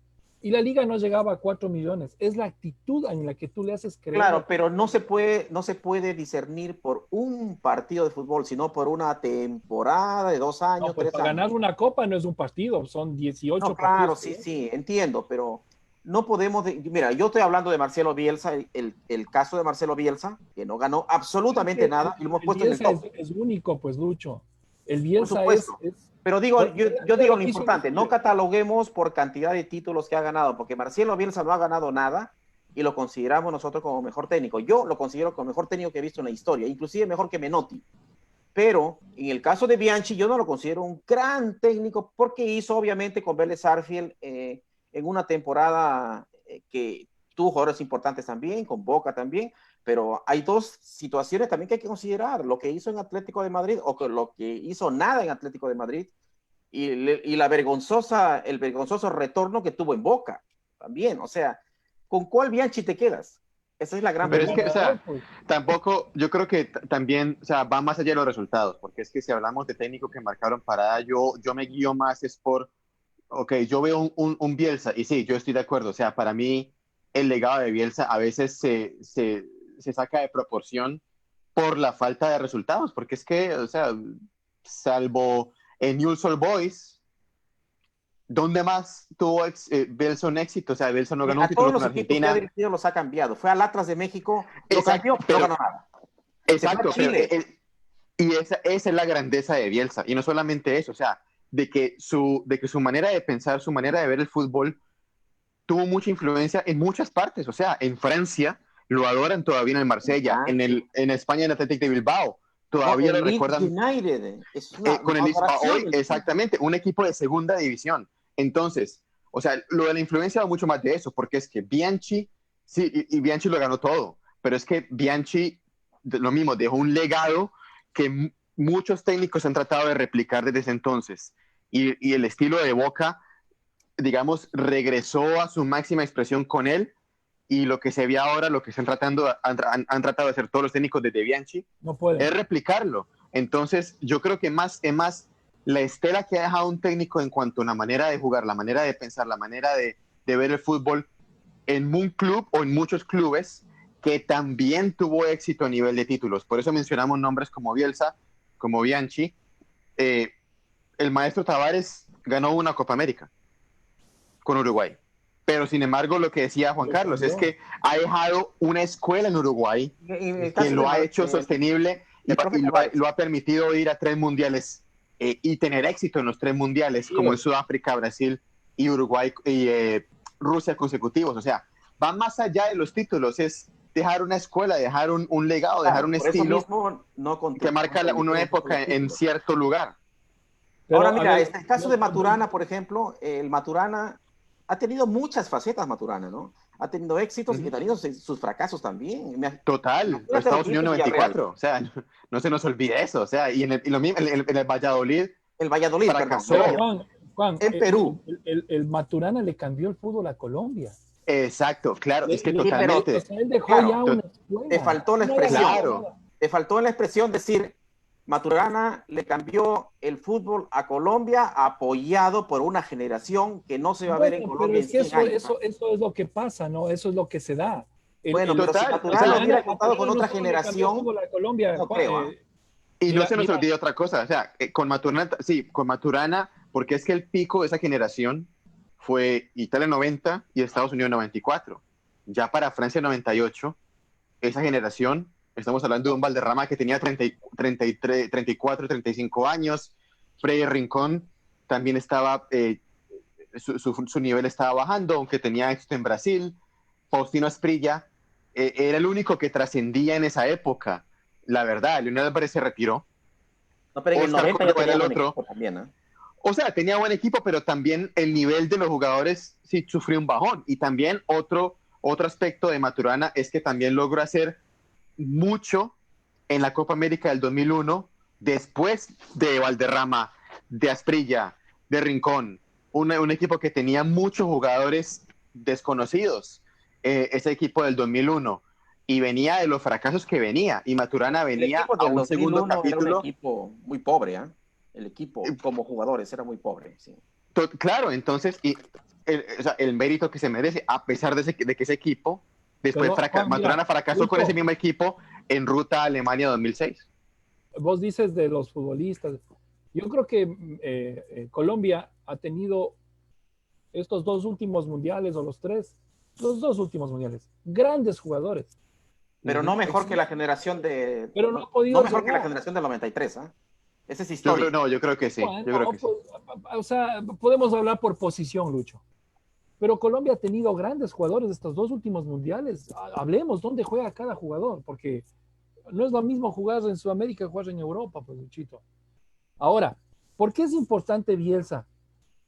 Y la liga no llegaba a 4 millones. Es la actitud en la que tú le haces creer.
claro, pero no se puede discernir por un partido de fútbol, sino por una temporada de 2 años,
No, pues
3
para
años.
ganar una copa no es un partido, son 18
No, claro,
partidos.
sí, entiendo, pero no podemos... Mira, yo estoy hablando de Marcelo Bielsa, el caso de Marcelo Bielsa, que no ganó absolutamente nada, y lo hemos puesto en el
Bielsa
top.
es único, pues, Lucho. El
Por
Dios
supuesto. Pero digo, yo digo lo importante, no cataloguemos por cantidad de títulos que ha ganado, porque Marcelo Bielsa no ha ganado nada y lo consideramos nosotros como mejor técnico. Yo lo considero como mejor técnico que he visto en la historia, inclusive mejor que Menotti. Pero en el caso de Bianchi, yo no lo considero un gran técnico porque hizo obviamente con Vélez Sarsfield en una temporada que tuvo jugadores importantes también, con Boca también, pero hay dos situaciones también que hay que considerar, lo que hizo en Atlético de Madrid o lo que hizo nada en Atlético de Madrid y el vergonzoso retorno que tuvo en Boca también. O sea, ¿con cuál Bianchi te quedas? Esa es la gran
pregunta. Pero es que, o sea,
pues.
tampoco, yo creo que también, o sea, va más allá de los resultados, porque es que si hablamos de técnicos que marcaron parada, yo me guío más es por, ok, yo veo un Bielsa, y sí, yo estoy de acuerdo, o sea, para mí el legado de Bielsa a veces se saca de proporción por la falta de resultados, porque es que, o sea, salvo en Newell's Old Boys, ¿dónde más tuvo Bielsa un éxito? O sea, Bielsa no ganó un título con Argentina.
A todos los equipos que ha dirigido los ha cambiado. Fue al Atlas de México, lo cambió, pero no ganó nada.
Exacto, pero Y esa es la grandeza de Bielsa. Y no solamente eso, o sea, de que su manera de pensar, su manera de ver el fútbol tuvo mucha influencia en muchas partes. O sea, en Francia lo adoran todavía en el Marsella, en España en el Athletic de Bilbao,
No,
todavía
el
lo
Leeds
recuerdan
United es una
con el
adoración
hoy,
del fútbol.
exactamente, un equipo de segunda división. Entonces, o sea, lo de la influencia va mucho más de eso, porque es que Bianchi, sí, y Bianchi lo ganó todo, pero es que Bianchi, lo mismo, dejó un legado que muchos técnicos han tratado de replicar desde ese entonces. Y el estilo de Boca, digamos, regresó a su máxima expresión con él. Y lo que se ve ahora, lo que están tratando, han tratado de hacer todos los técnicos desde Bianchi,
No pueden.
es replicarlo. Entonces, yo creo que es más la estela que ha dejado un técnico en cuanto a la manera de jugar, la manera de pensar, la manera de ver el fútbol en un club o en muchos clubes que también tuvo éxito a nivel de títulos. Por eso mencionamos nombres como Bielsa, como Bianchi. El maestro Tavares ganó una Copa América con Uruguay. Pero sin embargo, lo que decía Juan Carlos es que ha dejado una escuela en Uruguay que lo ha hecho sostenible y lo ha permitido ir a 3 mundiales y tener éxito en los 3 mundiales, como en Sudáfrica, Brasil y Uruguay y Rusia consecutivos. O sea, va más allá de los títulos, es dejar una escuela, dejar un legado, dejar un estilo que marca una época en cierto lugar.
Pero, ahora mira, el caso de Maturana, por ejemplo, el Maturana ha tenido muchas facetas, Maturana, ¿no? Ha tenido éxitos y ha tenido sus fracasos también.
Total, Estados Unidos 94, o sea, no se nos olvide eso, o sea, y lo mismo, en el Valladolid.
El Valladolid,
fracasó.
Juan,
en Perú.
El Maturana le cambió el fútbol a Colombia.
Exacto, claro, es que totalmente.
Pero, o sea, él dejó ya una escuela.
Te faltó la expresión.
Claro.
Te faltó en la expresión decir, Maturana le cambió el fútbol a Colombia apoyado por una generación que no se va a ver en Colombia.
Pero es que eso es lo que pasa, ¿no? Eso es lo que se da.
Pero si Maturana hubiera contado con otra generación,
Colombia,
no creo.
Y no se nos olvide otra cosa, o sea, con Maturana, porque es que el pico de esa generación fue Italia 90 y Estados Unidos 94. Ya para Francia 98, esa generación, estamos hablando de un Valderrama que tenía 34, 35 años, Freddy Rincón también estaba, su nivel estaba bajando, aunque tenía éxito en Brasil, Faustino Asprilla era el único que trascendía en esa época. La verdad, Leonel Álvarez se retiró.
No, pero en el 90 ya tenía el otro.
También, ¿eh? O sea, tenía buen equipo, pero también el nivel de los jugadores sí sufrió un bajón. Y también otro aspecto de Maturana es que también logró hacer mucho en la Copa América del 2001, después de Valderrama, de Asprilla, de Rincón. Un equipo que tenía muchos jugadores desconocidos, ese equipo del 2001. Y venía de los fracasos que venía. Y Maturana venía a un segundo capítulo.
Era un equipo muy pobre, ¿eh? El equipo como jugadores era muy pobre. Sí.
Claro, entonces, el mérito que se merece, a pesar de que ese equipo, después Maturana fracasó con ese mismo equipo en ruta a Alemania 2006.
Vos dices de los futbolistas. Yo creo que Colombia ha tenido estos 2 últimos mundiales, o los 2 últimos mundiales, grandes jugadores.
Pero no mejor que la generación de...
Pero no ha podido
mejor que la generación del 93, ¿eh? Ese es histórico.
Yo creo que sí.
Bueno,
yo creo que sí.
O sea, podemos hablar por posición, Lucho. Pero Colombia ha tenido grandes jugadores de estos 2 últimos mundiales. Hablemos dónde juega cada jugador, porque no es lo mismo jugar en Sudamérica que jugar en Europa, pues, Luchito. Ahora, ¿por qué es importante Bielsa?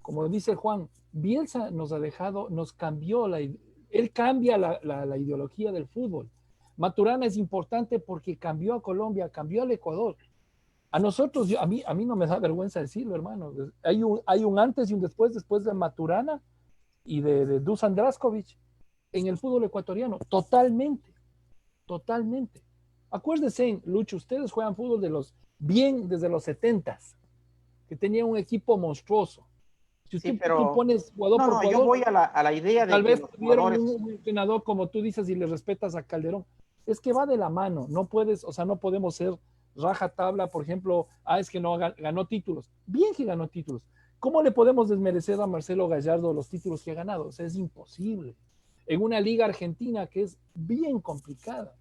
Como dice Juan, Bielsa nos ha dejado, nos cambió, él cambia la ideología del fútbol. Maturana es importante porque cambió a Colombia, cambió al Ecuador. A nosotros, a mí no me da vergüenza decirlo, hermano. Hay un antes y un después de Maturana y de Dusan Draskovic en el fútbol ecuatoriano. Totalmente. Acuérdense, Lucho, ustedes juegan fútbol desde los 70s, que tenía un equipo monstruoso. Si
sí, pero
tú pones jugador por jugador,
yo voy a la idea de
tal
que
vez
los
tuvieron
jugadores...
un entrenador, como tú dices, y le respetas a Calderón. Es que va de la mano. No puedes, o sea, no podemos ser raja tabla, por ejemplo, es que no ganó títulos. Bien que ganó títulos. ¿Cómo le podemos desmerecer a Marcelo Gallardo los títulos que ha ganado? O sea, es imposible. En una liga argentina que es bien complicada.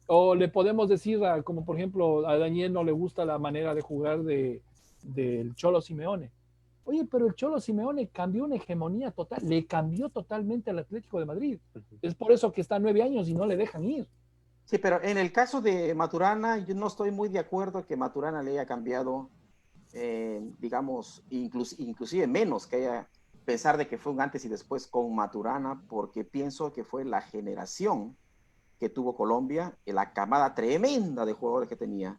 O le podemos decir, como por ejemplo, a Daniel no le gusta la manera de jugar del Cholo Simeone. Oye, pero el Cholo Simeone cambió una hegemonía total, le cambió totalmente al Atlético de Madrid. Es por eso que está 9 años y no le dejan ir.
Sí, pero en el caso de Maturana, yo no estoy muy de acuerdo que Maturana le haya cambiado, digamos, inclusive menos que haya, pensar de que fue un antes y después con Maturana, porque pienso que fue la generación que tuvo Colombia, la camada tremenda de jugadores que tenía.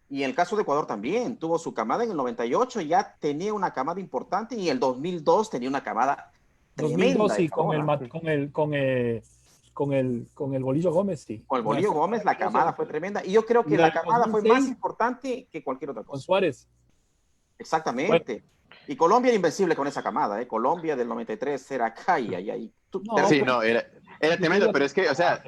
Y en el caso de Ecuador también, tuvo su camada en el 98, ya tenía una camada importante, y en el 2002 tenía una camada
2002
tremenda de
sí,
jugadores.
con el Bolillo Gómez, sí.
Con el Bolillo Gómez la camada fue tremenda, y yo creo que la camada fue más importante que cualquier otra
con
cosa.
Suárez.
Exactamente.
Bueno.
Y Colombia era invencible con esa camada, ¿eh? Colombia del 93 era calla y ahí.
No,
Sí, no, era tremendo, pero es que, o sea,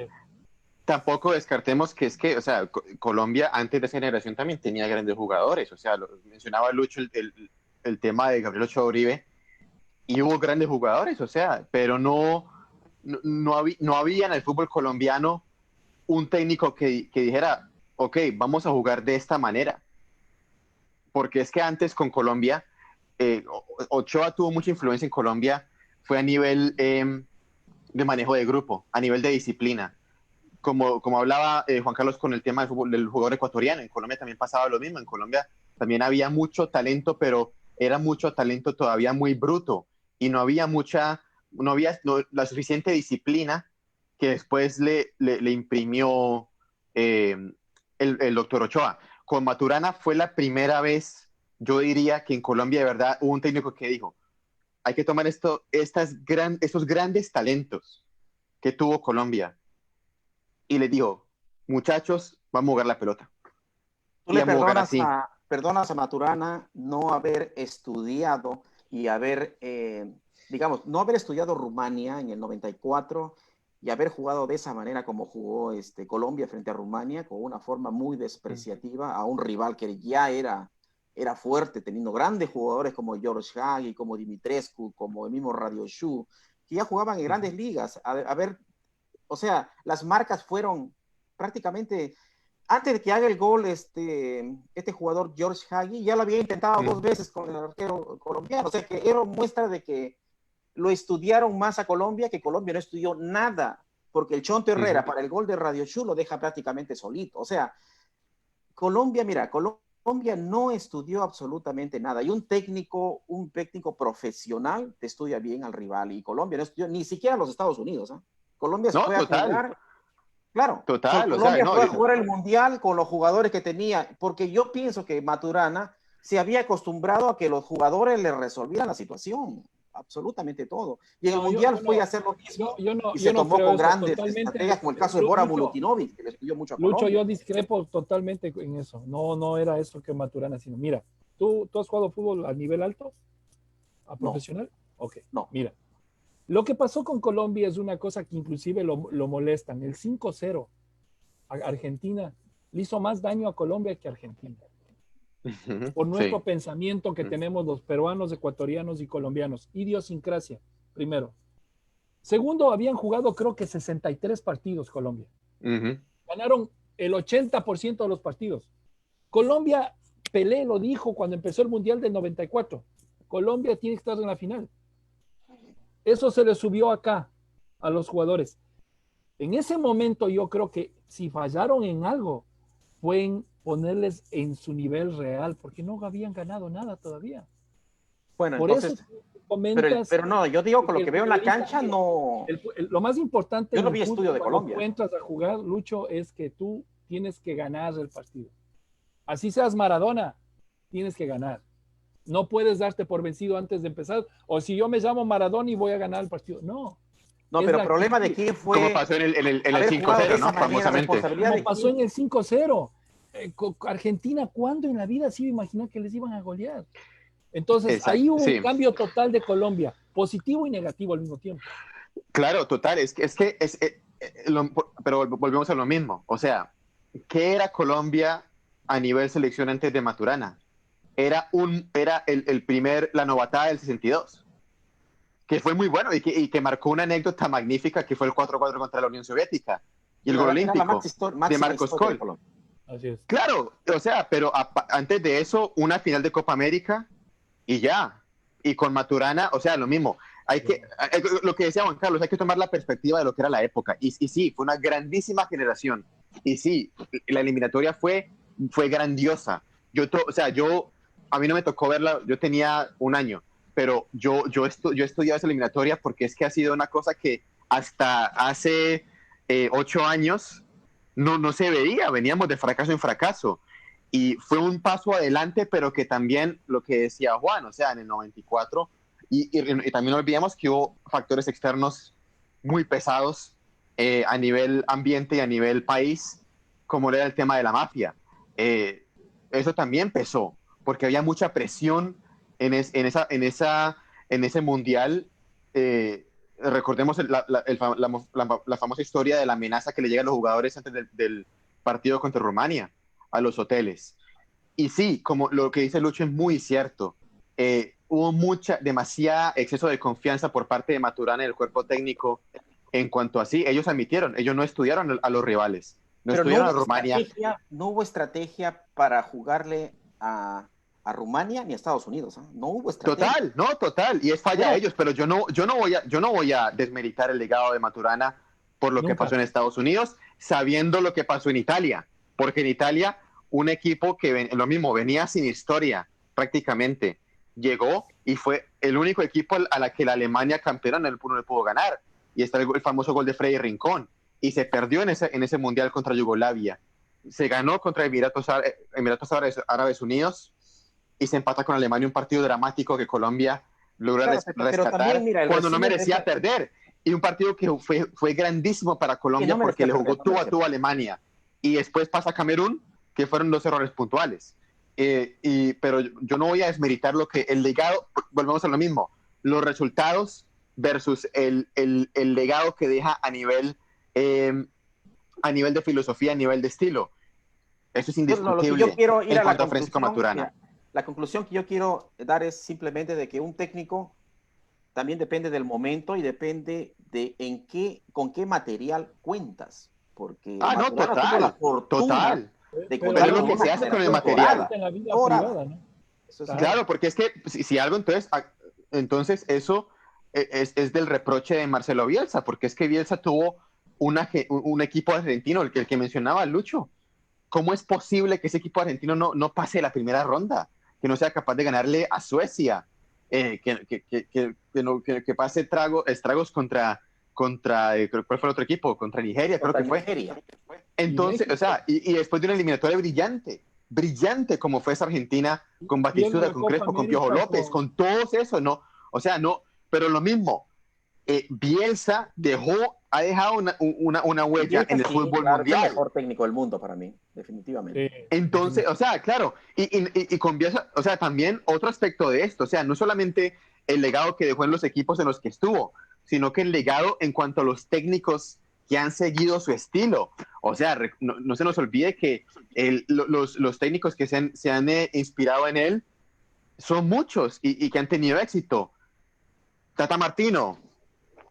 tampoco descartemos que es que, o sea, Colombia antes de esa generación también tenía grandes jugadores, o sea, mencionaba Lucho el tema de Gabriel Ochoa Uribe, y hubo grandes jugadores, o sea, pero no había en el fútbol colombiano un técnico que dijera, ok, vamos a jugar de esta manera, porque es que antes con Colombia, Ochoa tuvo mucha influencia en Colombia, fue a nivel de manejo de grupo, a nivel de disciplina. Como hablaba Juan Carlos con el tema del jugador ecuatoriano, en Colombia también pasaba lo mismo, en Colombia también había mucho talento, pero era mucho talento todavía muy bruto y no había la suficiente disciplina que después le imprimió el doctor Ochoa. Con Maturana fue la primera vez, yo diría, que en Colombia de verdad hubo un técnico que dijo, hay que tomar estos grandes talentos que tuvo Colombia y les dijo, muchachos, vamos a jugar la pelota.
Tú
Y
le
vamos a jugar así.
perdonas a Maturana no haber estudiado y haber, digamos, no haber estudiado Rumania en el 94 y haber jugado de esa manera como jugó Colombia frente a Rumania, con una forma muy despreciativa a un rival que ya era fuerte, teniendo grandes jugadores como George Hagi, como Dimitrescu, como el mismo Radioshu, que ya jugaban en grandes ligas. O sea, las marcas fueron prácticamente, antes de que haga el gol este jugador George Hagi, ya lo había intentado 2 veces con el arquero colombiano. O sea, que era muestra de que lo estudiaron más a Colombia, que Colombia no estudió nada, porque el Chonto Herrera para el gol de Radio Chu lo deja prácticamente solito. O sea, Colombia no estudió absolutamente nada. Y un técnico profesional te estudia bien al rival, y Colombia no estudió ni siquiera los Estados Unidos, ¿eh? Colombia se
No,
fue a jugar. Claro,
total, o sea,
Colombia
no,
fue a jugar el Mundial con los jugadores que tenía, porque yo pienso que Maturana se había acostumbrado a que los jugadores le resolvieran la situación, absolutamente todo. Y en el Mundial fue a hacer lo mismo, y se tomó con grandes estrategias, como el caso de Bora Milutinovic, que le estudió mucho a
Lucho,
Colombia.
yo discrepo totalmente en eso. No era eso que Maturana, sino, mira, ¿tú has jugado fútbol a nivel alto? ¿A profesional? Ok,
no.
Mira. Lo que pasó con Colombia es una cosa que inclusive lo molestan. El 5-0 a Argentina le hizo más daño a Colombia que a Argentina. Por nuestro pensamiento que tenemos los peruanos, ecuatorianos y colombianos. Idiosincrasia, primero. Segundo, habían jugado creo que 63 partidos Colombia. Ganaron el 80% de los partidos. Colombia, Pelé lo dijo cuando empezó el Mundial del 94. Colombia tiene que estar en la final. Eso se le subió acá a los jugadores. En ese momento yo creo que si fallaron en algo, fue en ponerles en su nivel real, porque no habían ganado nada todavía.
Bueno,
por
entonces,
eso comentas,
pero no, yo digo con lo que veo en la cancha, no.
Lo más importante
yo no vi estudio de Colombia.
cuando entras a jugar, Lucho, es que tú tienes que ganar el partido. Así seas Maradona, tienes que ganar. No puedes darte por vencido antes de empezar, o si yo me llamo Maradona y voy a ganar el partido. No,
pero el problema de quién fue.
Como pasó en el 5-0, ¿no? Famosamente.
Como pasó en el 5-0. Argentina, ¿cuándo en la vida se iba a imaginar que les iban a golear? Entonces, exacto, ahí hubo un cambio total de Colombia, positivo y negativo al mismo tiempo.
Claro, total. Pero volvemos a lo mismo. O sea, ¿qué era Colombia a nivel selección antes de Maturana? Era la novatada del 62, que fue muy bueno y que marcó una anécdota magnífica, que fue el 4-4 contra la Unión Soviética, y el gol
Era la
olímpico
máxima
de Marcos
historia de
Col.
Colombia.
Así es.
Claro, o sea, pero antes de eso, una final de Copa América y ya. Y con Maturana, o sea, lo mismo. Lo que decía Juan Carlos, hay que tomar la perspectiva de lo que era la época. Y sí, fue una grandísima generación. Y sí, la eliminatoria fue grandiosa. A mí no me tocó verla, yo tenía un año, pero yo estudiaba esa eliminatoria porque es que ha sido una cosa que hasta hace 8 años no se veía, veníamos de fracaso en fracaso. Y fue un paso adelante, pero que también lo que decía Juan, o sea, en el 94, y también no olvidemos que hubo factores externos muy pesados a nivel ambiente y a nivel país, como era el tema de la mafia. Eso también pesó, porque había mucha presión en ese mundial. Recordemos la famosa historia de la amenaza que le llega a los jugadores antes del partido contra Rumania a los hoteles. Y sí, como lo que dice Lucho es muy cierto. Hubo demasiada exceso de confianza por parte de Maturana y el cuerpo técnico en cuanto a sí. Ellos admitieron, ellos no estudiaron a los rivales, no
Pero
estudiaron a Rumania.
no hubo estrategia para jugarle a Rumania ni a Estados Unidos. ¿Eh? No hubo estrategia.
Total. Y es falla de ellos, pero yo no voy a desmeritar el legado de Maturana por lo que pasó en Estados Unidos, sabiendo lo que pasó en Italia. Porque en Italia, un equipo que lo mismo venía sin historia prácticamente, llegó y fue el único equipo a la que la Alemania campeona no le pudo ganar. Y está el famoso gol de Freddy Rincón. Y se perdió en ese mundial contra Yugoslavia. Se ganó contra Emiratos Árabes Unidos y se empata con Alemania, un partido dramático que Colombia logra rescatar también, mira, cuando no merecía perder. Y un partido que fue grandísimo para Colombia porque le jugó tú a tú a Alemania. Y después pasa a Camerún, que fueron 2 errores puntuales. Pero yo no voy a desmeritar el legado, volvemos a lo mismo, los resultados versus el legado que deja a nivel de filosofía, a nivel de estilo. Eso es indiscutible.
Lo que yo quiero ir
en
a
cuanto a Francisco Maturana.
La conclusión que yo quiero dar es simplemente de que un técnico también depende del momento y depende de con qué material cuentas. Porque
Maturana tuvo la fortuna de contar lo que se hace con el material. Claro, porque es que si algo, entonces eso es del reproche de Marcelo Bielsa, porque es que Bielsa tuvo un equipo argentino, el que mencionaba Lucho. ¿Cómo es posible que ese equipo argentino no pase la primera ronda? Que no sea capaz de ganarle a Suecia, que pase estragos contra ¿cuál fue el otro equipo? Contra Nigeria, creo que fue. Entonces, o sea, y después de una eliminatoria brillante como fue esa Argentina, con Batistuta, con Crespo, con Piojo López, con todos esos, ¿no? O sea, no, pero lo mismo, Bielsa ha dejado una huella en el fútbol mundial.
Es el mejor técnico del mundo para mí, definitivamente.
Entonces, o sea, claro, y con Bielsa, o sea, también otro aspecto de esto, o sea, no solamente el legado que dejó en los equipos en los que estuvo, sino que el legado en cuanto a los técnicos que han seguido su estilo. O sea, no se nos olvide que los técnicos que se han inspirado en él son muchos y que han tenido éxito. Tata Martino,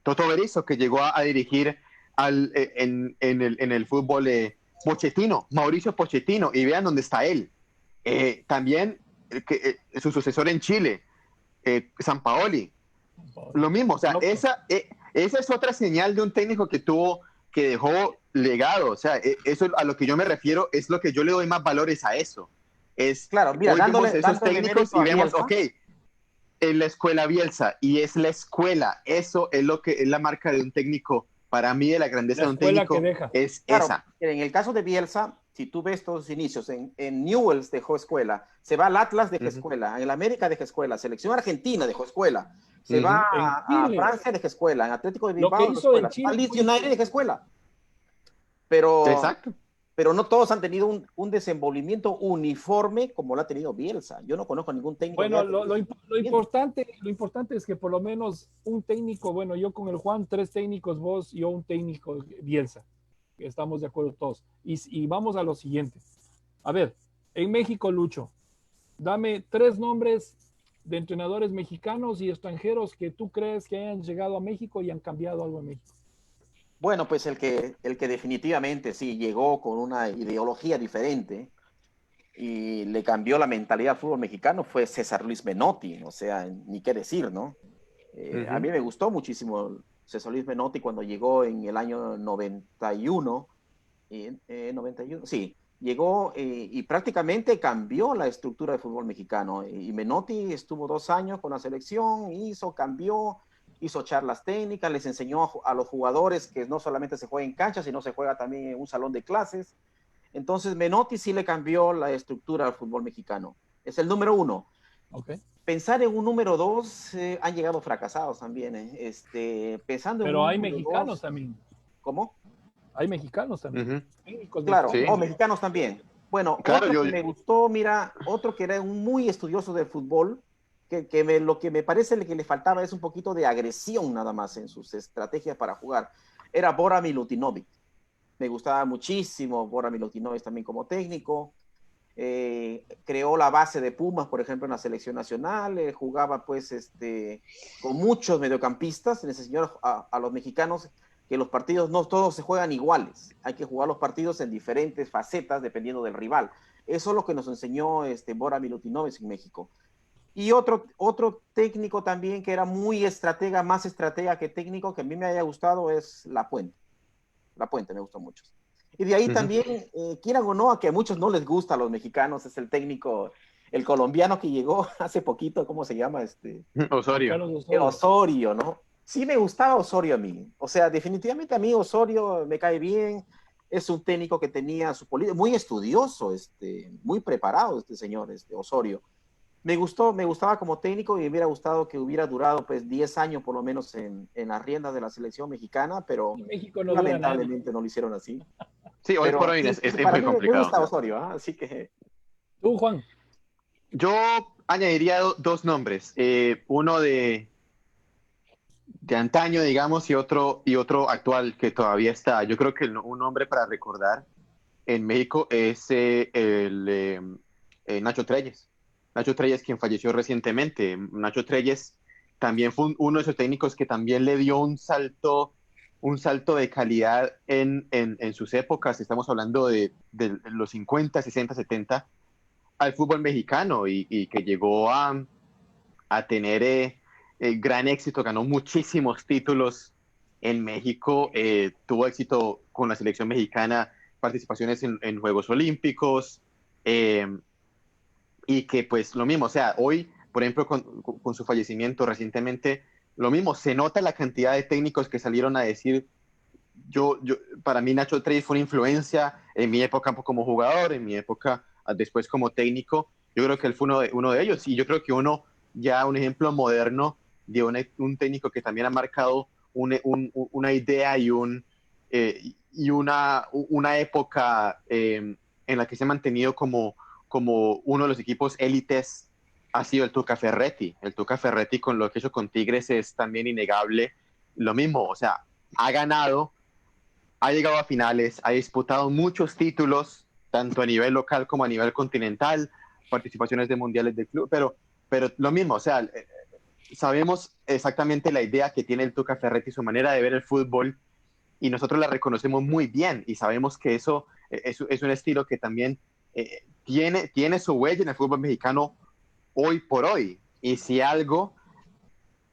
Toto Berizzo, que llegó a dirigir en el fútbol, Pochettino, Mauricio Pochettino, y vean dónde está él. También su sucesor en Chile, Sampaoli. Lo mismo, o sea, esa es otra señal de un técnico que dejó legado. O sea, eso a lo que yo me refiero es lo que yo le doy más valores a eso.
Claro, mira,
hoy vemos esos técnicos y vemos, ok, es la escuela Bielsa y es la escuela. Eso es lo que es la marca de un técnico. Para mí, de la grandeza de un técnico es esa.
En el caso de Bielsa, si tú ves todos los inicios, en Newell's dejó escuela, se va al Atlas dejó escuela, en el América dejó escuela, Selección Argentina dejó escuela, se va a Francia dejó escuela, en Atlético de Bilbao dejó escuela, al Leeds United dejó escuela. Pero no todos han tenido un desenvolvimiento uniforme como lo ha tenido Bielsa. Yo no conozco ningún técnico.
Bueno, lo importante es que por lo menos un técnico, bueno, yo con el Juan, 3 técnicos, vos, yo un técnico, Bielsa. Estamos de acuerdo todos. Y vamos a lo siguiente. A ver, en México, Lucho, dame 3 nombres de entrenadores mexicanos y extranjeros que tú crees que hayan llegado a México y han cambiado algo en México.
Bueno, pues el que definitivamente sí llegó con una ideología diferente y le cambió la mentalidad al fútbol mexicano fue César Luis Menotti, o sea, ni qué decir, ¿no? A mí me gustó muchísimo César Luis Menotti cuando llegó en el año 91, 91, sí, llegó y prácticamente cambió la estructura del fútbol mexicano. Y Menotti estuvo 2 años con la selección, cambió, hizo charlas técnicas, les enseñó a los jugadores que no solamente se juega en cancha, sino se juega también en un salón de clases. Entonces Menotti sí le cambió la estructura al fútbol mexicano. Es el número uno.
Okay.
Pensar en un número dos, han llegado fracasados también. Pensando en
Pero
un
hay
número
mexicanos
dos,
también.
¿cómo?
Hay mexicanos también. Técnicos
Claro,
Sí.
o mexicanos también. Bueno,
Claro,
otro que me gustó, mira, otro que era un muy estudioso del fútbol, lo que me parece que le faltaba es un poquito de agresión nada más en sus estrategias para jugar, era Bora Milutinovic. Me gustaba muchísimo Bora Milutinovic también como técnico. Creó la base de Pumas, por ejemplo, en la selección nacional. Jugaba pues con muchos mediocampistas. Les enseñó a los mexicanos que los partidos no todos se juegan iguales. Hay que jugar los partidos en diferentes facetas dependiendo del rival. Eso es lo que nos enseñó Bora Milutinovic en México. Y otro técnico también que era muy estratega, más estratega que técnico, que a mí me haya gustado es La Puente. La Puente me gustó mucho. Y de ahí también, quieran o no, a que a muchos no les gusta a los mexicanos, es el técnico, el colombiano que llegó hace poquito, ¿cómo se llama?
Osorio.
Carlos Osorio.
Osorio, ¿no? Sí me gustaba Osorio a mí. O sea, definitivamente a mí Osorio me cae bien. Es un técnico que tenía su política, muy estudioso, muy preparado este señor, Osorio. Me gustaba como técnico y me hubiera gustado que hubiera durado pues 10 años por lo menos en las riendas de la selección mexicana, pero
En México no dura nadie.
lamentablemente no lo hicieron así.
Sí, hoy
Pero
por hoy
sí,
es
para
muy
mí me
complicado.
gusta Osorio, ¿eh? Así que
Tú, Juan.
Yo añadiría dos nombres, uno de antaño, digamos, y otro actual que todavía está. Yo creo que un nombre para recordar en México es Nacho Treyes. Nacho Treyes, quien falleció recientemente. Nacho Treyes también fue uno de esos técnicos que también le dio un salto de calidad en sus épocas. Estamos hablando de los 50, 60, 70 al fútbol mexicano y que llegó a tener gran éxito, ganó muchísimos títulos en México, tuvo éxito con la selección mexicana, participaciones en Juegos Olímpicos, y que pues lo mismo, o sea, hoy, por ejemplo, con su fallecimiento recientemente, lo mismo, se nota la cantidad de técnicos que salieron a decir, para mí Nacho Treyes fue una influencia en mi época como jugador, en mi época después como técnico. Yo creo que él fue uno de ellos, y yo creo que un ejemplo moderno de un técnico que también ha marcado una idea y una época en la que se ha mantenido como uno de los equipos élites, ha sido el Tuca Ferretti. El Tuca Ferretti, con lo que hizo con Tigres, es también innegable. Lo mismo, o sea, ha ganado, ha llegado a finales, ha disputado muchos títulos, tanto a nivel local como a nivel continental, participaciones de mundiales del club, pero lo mismo, o sea, sabemos exactamente la idea que tiene el Tuca Ferretti, su manera de ver el fútbol, y nosotros la reconocemos muy bien, y sabemos que eso es un estilo que también tiene su huella en el fútbol mexicano hoy por hoy. Y si algo,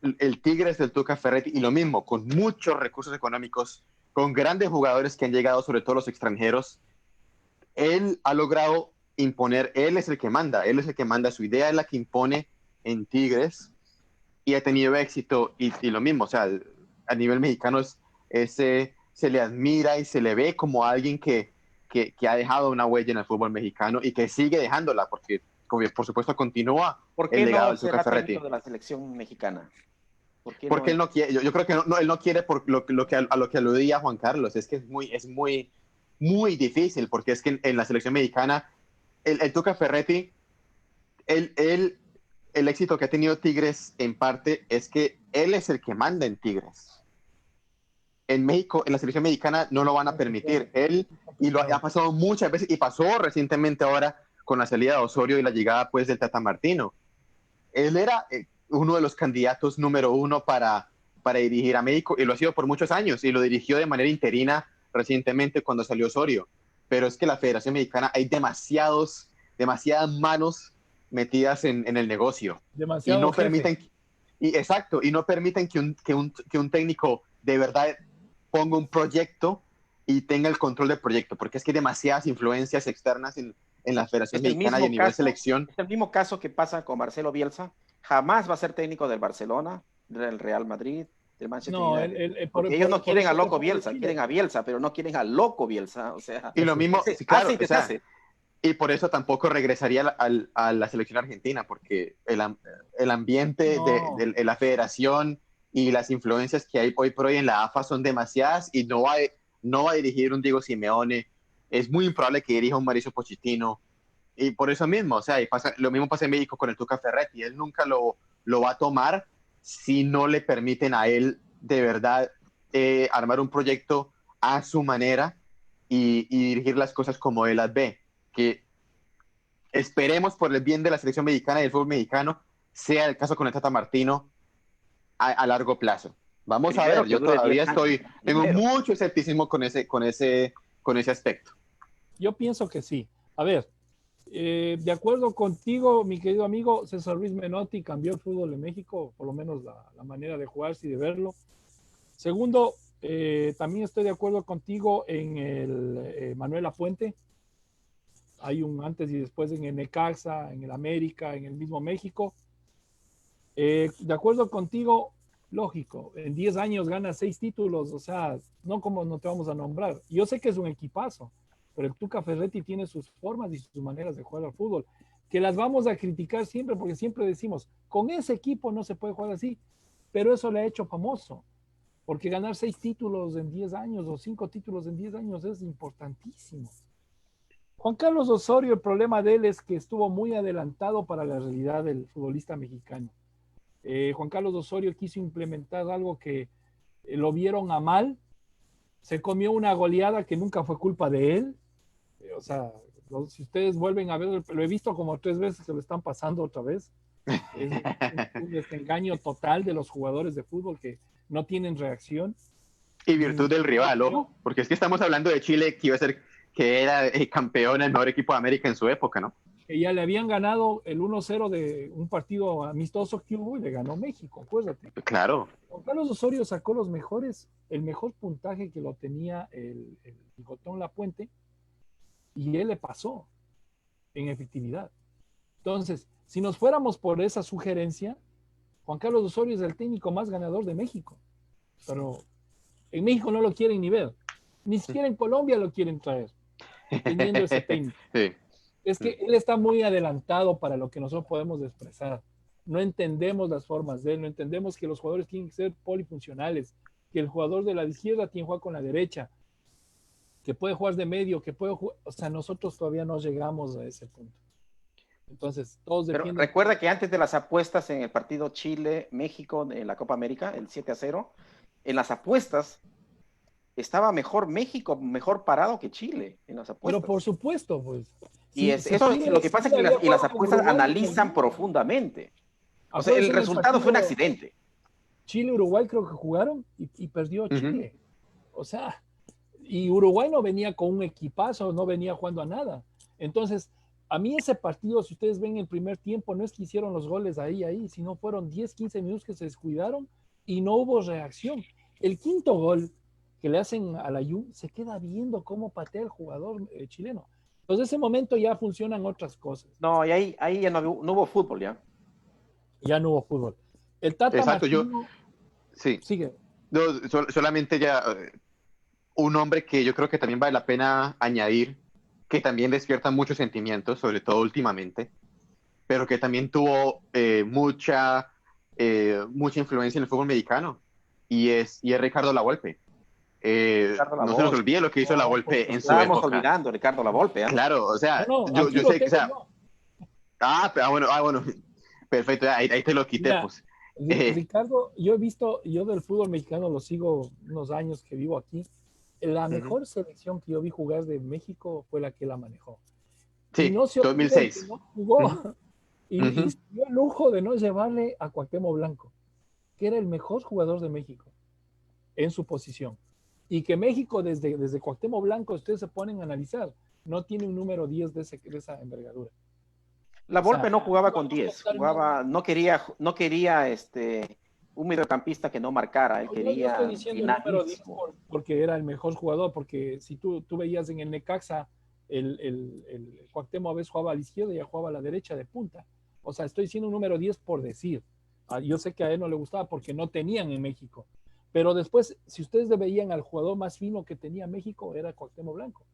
el Tigres del Tuca Ferretti, y lo mismo, con muchos recursos económicos, con grandes jugadores que han llegado, sobre todo los extranjeros, él ha logrado imponer, él es el que manda, su idea es la que impone en Tigres, y ha tenido éxito, y lo mismo, o sea, a nivel mexicano se le admira y se le ve como alguien que ha dejado una huella en el fútbol mexicano y que sigue dejándola, porque por supuesto continúa
¿por
el
qué
legado
no
del Tuca
será
Ferretti.
técnico de la selección mexicana? ¿Por qué
Porque
no?
él no quiere, yo creo que él no quiere, por a lo que aludía Juan Carlos, es que es muy difícil, porque es que en la selección mexicana, el Tuca Ferretti, el éxito que ha tenido Tigres en parte es que él es el que manda en Tigres. En México, en la selección mexicana, no lo van a permitir. Él, y lo ha pasado muchas veces, y pasó recientemente ahora con la salida de Osorio y la llegada pues del Tata Martino. Él era uno de los candidatos número uno para para dirigir a México, y lo ha sido por muchos años, y lo dirigió de manera interina recientemente cuando salió Osorio. Pero es que la Federación Mexicana hay demasiadas manos metidas en el negocio.
Demasiado
Y no
jefe.
permiten, y no permiten que un técnico de verdad ponga un proyecto y tenga el control del proyecto, porque es que hay demasiadas influencias externas en la Federación Mexicana y a nivel selección.
Es el mismo caso que pasa con Marcelo Bielsa. Jamás va a ser técnico del Barcelona, del Real Madrid, del Manchester
No,
United. Porque ellos no quieren al loco Bielsa, quieren a Bielsa, pero no quieren al loco Bielsa. O sea,
y lo mismo, sí, claro,
hace y deshace.
Y por eso tampoco regresaría a la selección argentina, porque el ambiente de la federación y las influencias que hay hoy por hoy en la AFA son demasiadas, y no va a dirigir un Diego Simeone. Es muy improbable que dirija un Mauricio Pochettino. Y por eso mismo, o sea, lo mismo pasa en México con el Tuca Ferretti. Él nunca lo va a tomar si no le permiten a él de verdad armar un proyecto a su manera y dirigir las cosas como él las ve. Que esperemos, por el bien de la selección mexicana y del fútbol mexicano, sea el caso con el Tata Martino a largo plazo. Vamos a ver, yo todavía tengo mucho escepticismo con ese aspecto.
Yo pienso que sí. A ver, de acuerdo contigo, mi querido amigo, César Luis Menotti cambió el fútbol en México, por lo menos la manera de jugarse y de verlo. Segundo, también estoy de acuerdo contigo en el Manuel Lafuente. Hay un antes y después en el Necaxa, en el América, en el mismo México. De acuerdo contigo, lógico, en 10 años gana 6 títulos, o sea, no como no te vamos a nombrar. Yo sé que es un equipazo, pero el Tuca Ferretti tiene sus formas y sus maneras de jugar al fútbol, que las vamos a criticar siempre, porque siempre decimos, con ese equipo no se puede jugar así, pero eso le ha hecho famoso, porque ganar 6 títulos en 10 años o 5 títulos en 10 años es importantísimo. Juan Carlos Osorio, el problema de él es que estuvo muy adelantado para la realidad del futbolista mexicano. Juan Carlos Osorio quiso implementar algo que lo vieron a mal, se comió una goleada que nunca fue culpa de él. O sea, si ustedes vuelven a ver, lo he visto como 3 veces que lo están pasando otra vez. Es un desengaño total de los jugadores de fútbol que no tienen reacción.
Y virtud del rival, ¿no? Porque es que estamos hablando de Chile, que era campeón, el mejor equipo de América en su época, ¿no?
Que ya le habían ganado el 1-0 de un partido amistoso que hubo y le ganó México, acuérdate.
Claro.
Juan Carlos Osorio sacó el mejor puntaje que lo tenía el Bigotón Lapuente, y él le pasó en efectividad. Entonces, si nos fuéramos por esa sugerencia, Juan Carlos Osorio es el técnico más ganador de México, pero en México no lo quieren ni ver, ni siquiera en Colombia lo quieren traer, teniendo ese técnico.
Sí.
Es que él está muy adelantado para lo que nosotros podemos expresar. No entendemos las formas de él, no entendemos que los jugadores tienen que ser polifuncionales, que el jugador de la izquierda tiene que jugar con la derecha, que puede jugar de medio, que puede jugar, o sea, nosotros todavía no llegamos a ese punto. Entonces, todos dependen.
Pero recuerda que antes de las apuestas en el partido Chile-México en la Copa América, el 7-0, en las apuestas estaba mejor México, mejor parado que Chile en las apuestas.
Pero por supuesto, pues.
Y lo que pasa es que las apuestas analizan profundamente. O sea, el resultado fue un accidente.
Chile-Uruguay creo que jugaron y perdió Chile. O sea, y Uruguay no venía con un equipazo, no venía jugando a nada. Entonces, a mí ese partido, si ustedes ven el primer tiempo, no es que hicieron los goles ahí, sino fueron 10, 15 minutos que se descuidaron y no hubo reacción. El quinto gol que le hacen a la Ju, se queda viendo cómo patea el jugador chileno. Entonces, en ese momento ya funcionan otras cosas.
No, y ahí ya no hubo fútbol, ya.
Ya no hubo fútbol. El Tata
Exacto,
Martino,
sí.
Sigue.
No, solamente ya un hombre que yo creo que también vale la pena añadir, que también despierta muchos sentimientos, sobre todo últimamente, pero que también tuvo mucha influencia en el fútbol mexicano, y es Ricardo Lavolpe. No se nos olvide lo que hizo Lavolpe en su época.
Estábamos olvidando Ricardo Lavolpe. ¿eh?
Claro, o sea, yo sé que... O sea, bueno, perfecto, ahí te lo quité. Mira, pues.
Ricardo, yo del fútbol mexicano lo sigo unos años que vivo aquí. La mejor selección que yo vi jugar de México fue la que la manejó.
Sí,
y no
2006.
No jugó. Y dio el lujo de no llevarle a Cuauhtémoc Blanco. que era el mejor jugador de México en su posición. Y que México, desde Cuauhtémoc Blanco, ustedes se ponen a analizar, no tiene un número 10 de esa envergadura.
La
O sea,
Volpe no jugaba con
jugamos
10,
totalmente.
no quería un mediocampista que no marcara, él
Yo estoy
quería
diciendo el número 10
dinamismo.
porque era el mejor jugador, porque si tú veías en el Necaxa, el Cuauhtémoc a veces jugaba a la izquierda y ya jugaba a la derecha de punta. O sea, estoy diciendo un número 10 por decir. Yo sé que a él no le gustaba porque no tenían en México. Pero después, si ustedes veían al jugador más fino que tenía México, era Cuauhtémoc Blanco.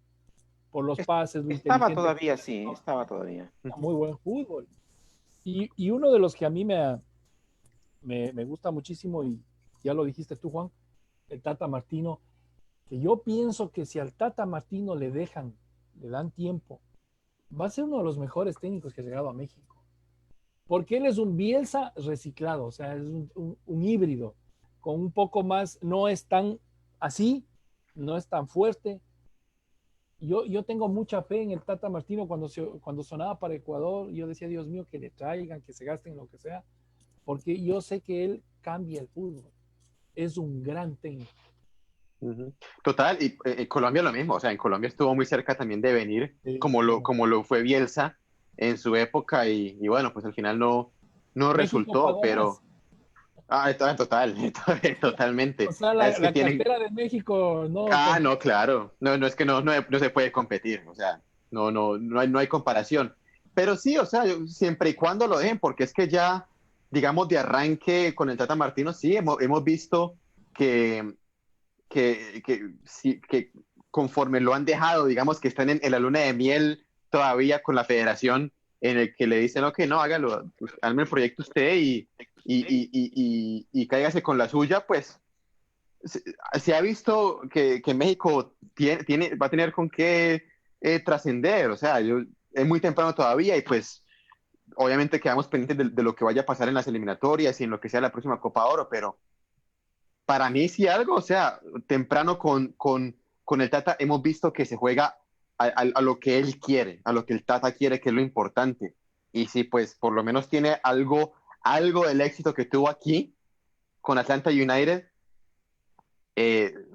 Por los pases, lo
Estaba
inteligente,
todavía, sí, estaba todavía.
muy buen fútbol. Y uno de los que a mí me gusta muchísimo, y ya lo dijiste tú, Juan, el Tata Martino, que yo pienso que si al Tata Martino le dan tiempo, va a ser uno de los mejores técnicos que ha llegado a México. Porque él es un Bielsa reciclado, o sea, es un híbrido, con un poco más, no es tan así, no es tan fuerte. Yo tengo mucha fe en el Tata Martino cuando sonaba para Ecuador. Yo decía, Dios mío, que le traigan, que se gasten lo que sea, porque yo sé que él cambia el fútbol. Es un gran técnico.
Total, y Colombia lo mismo, o sea, en Colombia estuvo muy cerca también de venir,
Sí,
como lo fue Bielsa en su época, y bueno, pues al final no
México
resultó,
pagó
pero
más.
total,
O
totalmente.
sea,
Es que
la
tienen,
cartera de México no
no, claro, no es que no se puede competir, o sea, no hay comparación. Pero sí, o sea, siempre y cuando lo dejen, porque es que ya, digamos, de arranque con el Tata Martino, sí, hemos visto que sí, que conforme lo han dejado, digamos que están en la luna de miel todavía con la federación, en el que le dicen, ok, no, hágalo, pues, hazme el proyecto usted y cáigase con la suya, pues se ha visto que México va a tener con qué trascender, o sea, es muy temprano todavía y pues obviamente quedamos pendientes de lo que vaya a pasar en las eliminatorias y en lo que sea la próxima Copa Oro, pero para mí sí algo, o sea, temprano con el Tata hemos visto que se juega a lo que él quiere, a lo que el Tata quiere, que es lo importante. Y si pues por lo menos tiene algo del éxito que tuvo aquí con Atlanta United,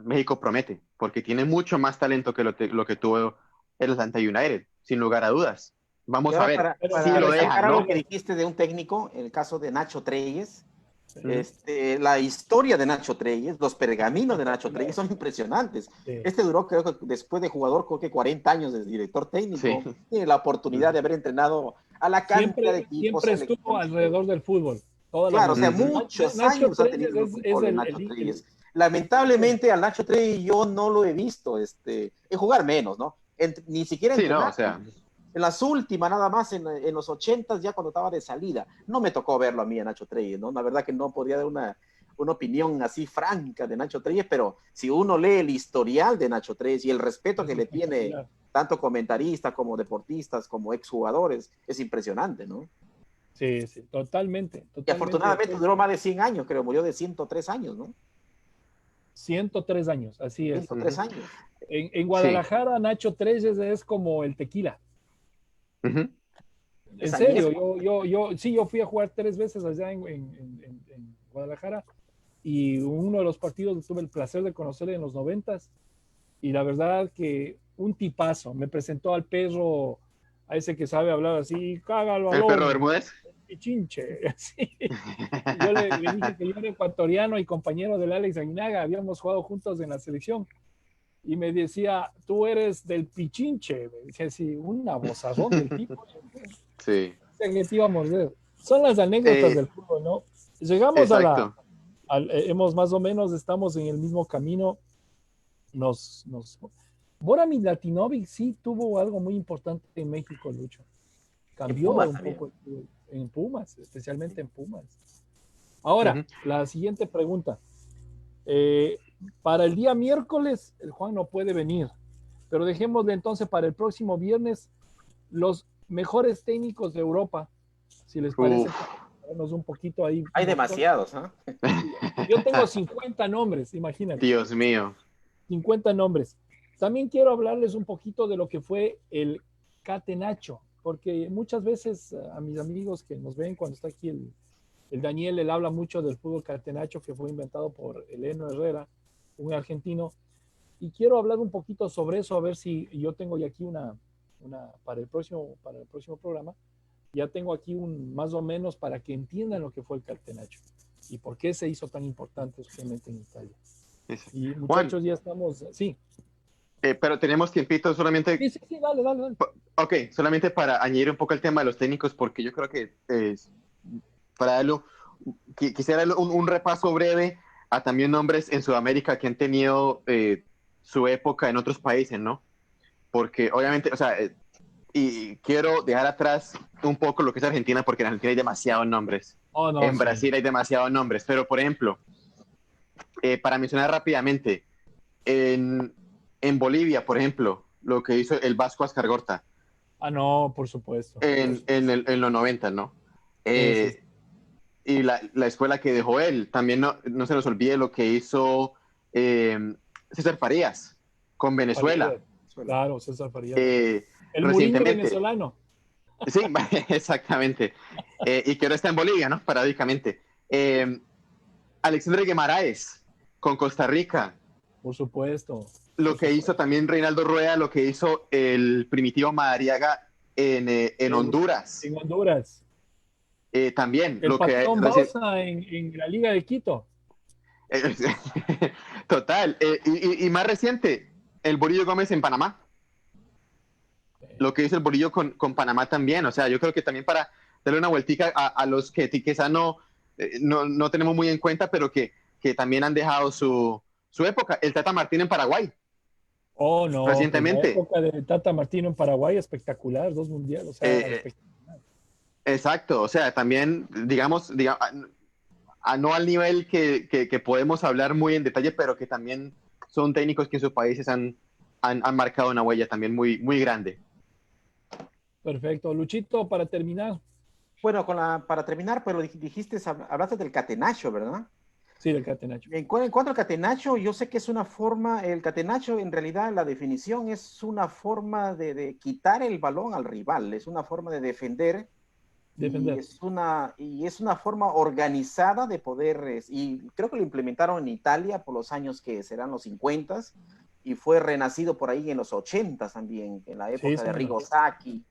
México promete, porque tiene mucho más talento que lo que tuvo el Atlanta United, sin lugar a dudas.
Y
Vamos a
ahora
ver
pero,
si
para
lo
pero
resaltar
dejan,
algo
¿no?
que dijiste de un técnico, el caso de Nacho Treyes,
sí,
la historia de Nacho Treyes, los pergaminos de Nacho
espectacular.
Treyes son impresionantes.
Sí,
Este duró, creo que después de jugador, creo que 40 años de director
Sí.
técnico. Tiene la oportunidad de haber entrenado a la cantidad de equipos,
siempre estuvo
selecciones y todo.
alrededor del fútbol, toda la
Claro, o
vida.
sea,
Ujú.
muchos
Nacho
años ha
Treyes
tenido en el
es
fútbol el Nacho
el
Treyes.
ícono.
Lamentablemente al Nacho Treyes yo no lo he visto en jugar menos, ¿no? Ni siquiera
Sí, no, o
entrenar, ¿no?
sea,
En las últimas, nada más en los 80 ya cuando estaba de salida. No me tocó verlo a mí, a Nacho Treyes, ¿no? La verdad que no podría dar una opinión así franca de Nacho Treyes, pero si uno lee el historial de Nacho Treyes y el respeto
Es
que le tiene
espectacular.
tanto comentaristas como deportistas, como exjugadores, es impresionante, ¿no?
Sí, sí, totalmente,
Y
totalmente de
afortunadamente
acuerdo.
duró más de 100 años, creo, murió de 103 años, ¿no?
103 años, así es.
103
ujú.
años.
En
Sí.
Guadalajara, Nacho Treyes es como el tequila.
Ujú.
Es
En serio,
añejo.
sí, yo fui a jugar 3 veces allá en Guadalajara y uno de los partidos tuve el placer de conocerle en los 90 y la verdad que un tipazo. Me presentó al perro, a ese que sabe hablar así, caga el
El perro
balón,
Bermúdez.
pichinche, así. Y yo le dije que yo era ecuatoriano y compañero del Alex Aguinaga, habíamos jugado juntos en la selección. Y me decía, tú eres del Pichinche. Me decía así, una vozarrón del tipo.
Sí.
Que te iba a morder. Son las anécdotas
Eh,
del fútbol, ¿no? Llegamos
exacto.
hemos más o menos, estamos en el mismo camino. Bora Milutinovic sí tuvo algo muy importante en México, Lucho.
En
Cambió
Pumas
un
también.
poco el fútbol en Pumas, especialmente en Pumas. Ahora,
Ujú.
la siguiente pregunta. Eh, para el día miércoles, el Juan no puede venir, pero dejémosle entonces para el próximo viernes los mejores técnicos de Europa, si les parece,
Uf,
ponernos un poquito ahí.
Hay demasiados, ¿ah?
Yo tengo 50 nombres, imagínate,
Dios mío.
50 nombres. También quiero hablarles un poquito de lo que fue el Catenacho, porque muchas veces a mis amigos que nos ven cuando está aquí El Daniel, él habla mucho del fútbol catenacho que fue inventado por Eleno Herrera, un argentino. Y quiero hablar un poquito sobre eso, a ver si yo tengo ya aquí para el próximo programa, ya tengo aquí más o menos para que entiendan lo que fue el catenacho y por qué se hizo tan importante especialmente en Italia.
Eso.
Y
Juan,
muchachos, ya estamos, sí.
pero tenemos tiempito solamente.
Sí, dale, dale, dale.
Ok, solamente para añadir un poco el tema de los técnicos, porque yo creo que para darlo, quisiera darle un repaso breve a también nombres en Sudamérica que han tenido su época en otros países, ¿no? Porque obviamente, o sea, y quiero dejar atrás un poco lo que es Argentina, porque en Argentina hay demasiados nombres.
Oh, no,
En
sí.
Brasil hay demasiados nombres, pero por ejemplo, para mencionar rápidamente, en Bolivia, por ejemplo, lo que hizo el Vasco Ascargorta
Ah, no, por supuesto.
en los 90, ¿no?
Sí.
Y la escuela que dejó él, también no se nos olvide lo que hizo César Farías con Venezuela.
Farías, claro, César Farías. El Mourinho
Recientemente.
venezolano.
Sí, exactamente. Y que ahora está en Bolivia, ¿no? Paradójicamente. Alexandre Guimaraes con Costa Rica.
Por supuesto.
Lo que hizo también Reinaldo Rueda, lo que hizo el Primitivo Madariaga en Honduras.
En Honduras.
También.
El
lo que
Patón Bausa en la Liga de Quito.
Total. Y más reciente, el Bolillo Gómez en Panamá. Lo que hizo el Bolillo con Panamá también. O sea, yo creo que también para darle una vueltica a los que quizá no tenemos muy en cuenta, pero que también han dejado su época. El Tata Martín en Paraguay.
Oh, no.
Recientemente.
Pues la época de Tata Martino en Paraguay, espectacular, 2 mundiales. O sea, espectacular.
Exacto. O sea, también, digamos no al nivel que podemos hablar muy en detalle, pero que también son técnicos que en sus países han marcado una huella también muy, muy grande.
Perfecto. Luchito, para terminar.
Bueno, para terminar, pues hablaste del catenacho, ¿verdad?
Sí, del catenacho.
En cuanto al catenacho, yo sé que es una forma, el catenacho en realidad la definición es una forma de quitar el balón al rival, es una forma de defender. Y es una forma organizada de poder, y creo que lo implementaron en Italia por los años que serán los 50 y fue renacido por ahí en los 80 también, en la época de Arrigo Sacchi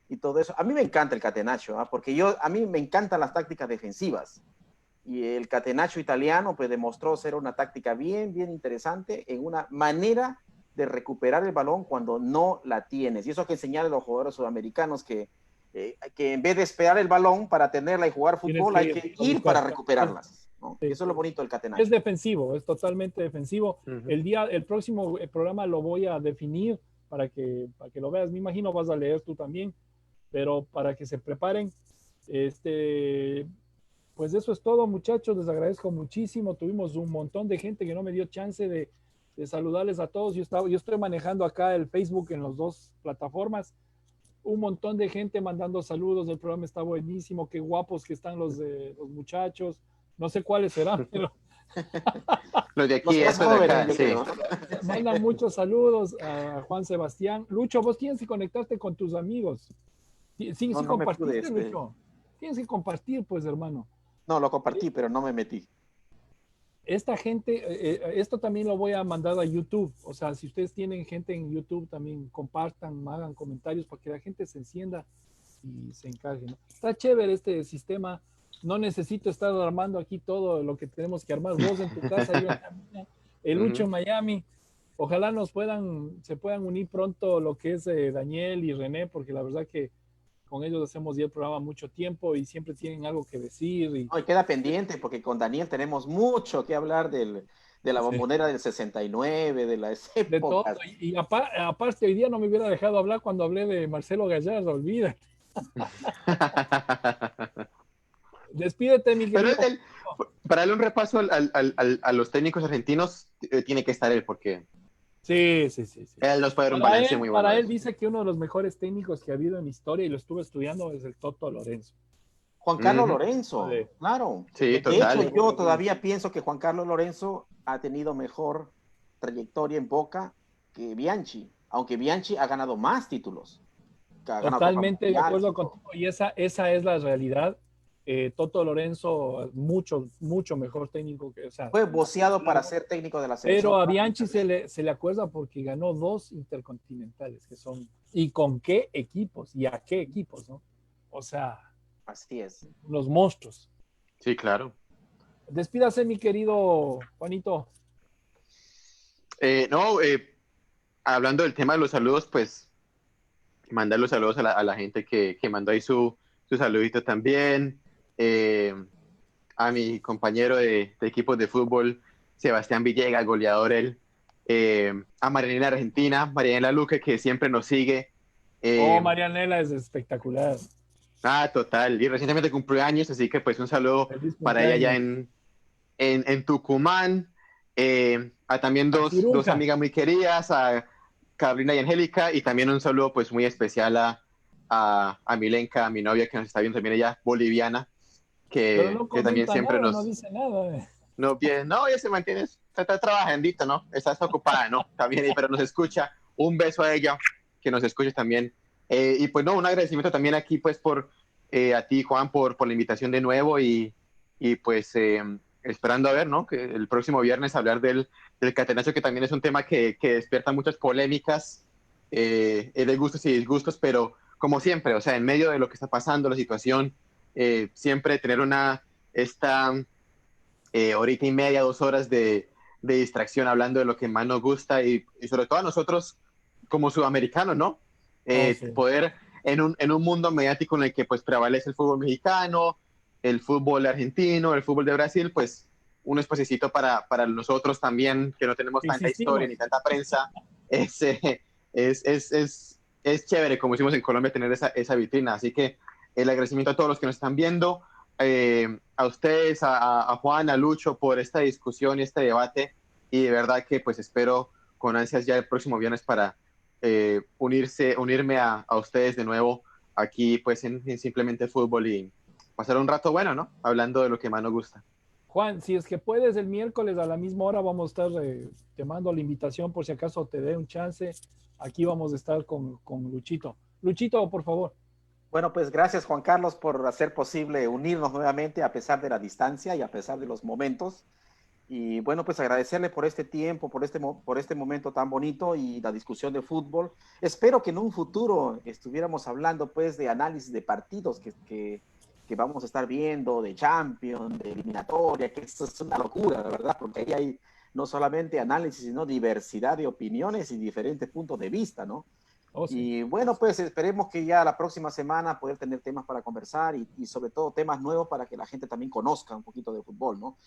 y todo eso. A mí me encanta el catenaccio, porque a mí me encantan las tácticas defensivas. Y el catenaccio italiano pues demostró ser una táctica bien, bien interesante en una manera de recuperar el balón cuando no la tienes. Y eso hay que enseñarle a los jugadores sudamericanos que en vez de esperar el balón para tenerla y jugar fútbol, hay que ir para recuperarlas, ¿no? Sí. Eso es lo bonito del catenacho.
Es defensivo, es totalmente defensivo. Uh-huh. El próximo programa lo voy a definir para que lo veas. Me imagino vas a leer tú también, pero para que se preparen. Pues eso es todo, muchachos. Les agradezco muchísimo. Tuvimos un montón de gente que no me dio chance de saludarles a todos. Yo estoy manejando acá el Facebook en las 2 plataformas. Un montón de gente mandando saludos, el programa está buenísimo, qué guapos que están los muchachos, no sé cuáles serán, pero...
Los de aquí, eso de acá, sí.
Mandan muchos saludos a Juan Sebastián. Lucho, vos tienes que conectarte con tus amigos. Sí, compartir, Lucho. Tienes que compartir, pues, hermano.
No, lo compartí, pero no me metí.
Esta gente, esto también lo voy a mandar a YouTube. O sea, si ustedes tienen gente en YouTube, también compartan, hagan comentarios para que la gente se encienda y se encargue, ¿no? Está chévere este sistema. No necesito estar armando aquí todo lo que tenemos que armar. Vos en tu casa, yo en la mía, el Lucho en Miami. Ojalá se puedan unir pronto lo que es Daniel y René, porque la verdad que con ellos hacemos ya el programa mucho tiempo y siempre tienen algo que decir. Y
queda pendiente porque con Daniel tenemos mucho que hablar de la Bombonera del 69, de las épocas.
De todo. Y aparte, hoy día no me hubiera dejado hablar cuando hablé de Marcelo Gallardo, olvida. Despídete, mi querido.
Pero para darle un repaso a los técnicos argentinos, tiene que estar él, porque...
Sí.
Él nos puede dar un balance muy bueno.
Para él dice que uno de los mejores técnicos que ha habido en la historia, y lo estuve estudiando, es el Toto Lorenzo.
Juan Carlos Lorenzo, claro.
Sí, total.
De hecho, yo todavía pienso que Juan Carlos Lorenzo ha tenido mejor trayectoria en Boca que Bianchi, aunque Bianchi ha ganado más títulos.
Totalmente de acuerdo contigo, y esa es la realidad. Toto Lorenzo, mucho mejor técnico que, o sea,
Fue voceado para ser técnico de la selección.
pero a Bianchi se le acuerda porque ganó 2 intercontinentales, que son, ¿y con qué equipos? ¿Y a qué equipos, no? O sea,
Así es.
los monstruos.
Sí, claro.
Despídase, mi querido Juanito.
No, hablando del tema de los saludos, pues mandar los saludos a la gente que mandó ahí su saludito también. A mi compañero de equipos de fútbol, Sebastián Villegas, goleador él. A Marianela Argentina, Marianela Luque, que siempre nos sigue.
Marianela es espectacular.
Total. Y recientemente cumplió años, así que pues un saludo
Feliz
para ella allá
cumpleaños.
en Tucumán. A también dos
Ciruja.
amigas muy queridas, a Carolina y Angélica, y también un saludo pues muy especial a Milenka, mi novia que nos está viendo también, ella boliviana,
Pero no
que también
comenta
siempre
nada,
nos...
no dice nada.
No, ella se mantiene, está trabajandito, ¿no? Está ocupada, ¿no? También, pero nos escucha. Un beso a ella, que nos escuche también. Y pues no, un agradecimiento también aquí pues por a ti, Juan, por la invitación de nuevo y pues esperando a ver, ¿no? Que el próximo viernes hablar del catenacho, que también es un tema que despierta muchas polémicas de gustos y disgustos, pero como siempre, o sea, en medio de lo que está pasando, la situación, siempre tener esta horita y media, 2 horas de distracción hablando de lo que más nos gusta y sobre todo a nosotros como sudamericanos, ¿no?
Sí.
Poder en un mundo mediático en el que pues prevalece el fútbol mexicano, el fútbol argentino, el fútbol de Brasil, pues un espacito para nosotros también, que no tenemos tanta historia
Insistimos.
ni tanta prensa, es, es chévere, como decimos en Colombia, tener esa vitrina. Así que el agradecimiento a todos los que nos están viendo, a ustedes, a Juan, a Lucho, por esta discusión y este debate, y de verdad que pues espero con ansias ya el próximo viernes para unirme a ustedes de nuevo aquí pues en Simplemente Fútbol y pasar un rato bueno, ¿no? Hablando de lo que más nos gusta.
Juan, si es que puedes el miércoles a la misma hora vamos a estar, te mando la invitación por si acaso te dé un chance. Aquí vamos a estar con Luchito. Luchito, por favor.
Bueno, pues gracias Juan Carlos por hacer posible unirnos nuevamente a pesar de la distancia y a pesar de los momentos. Y bueno, pues agradecerle por este tiempo, por este momento tan bonito y la discusión de fútbol. Espero que en un futuro estuviéramos hablando pues de análisis de partidos que vamos a estar viendo, de Champions, de eliminatoria, que esto es una locura, la verdad, porque ahí hay no solamente análisis, sino diversidad de opiniones y diferentes puntos de vista, ¿no?
Oh, sí.
Y bueno, pues esperemos que ya la próxima semana poder tener temas para conversar y sobre todo temas nuevos para que la gente también conozca un poquito de fútbol, ¿no?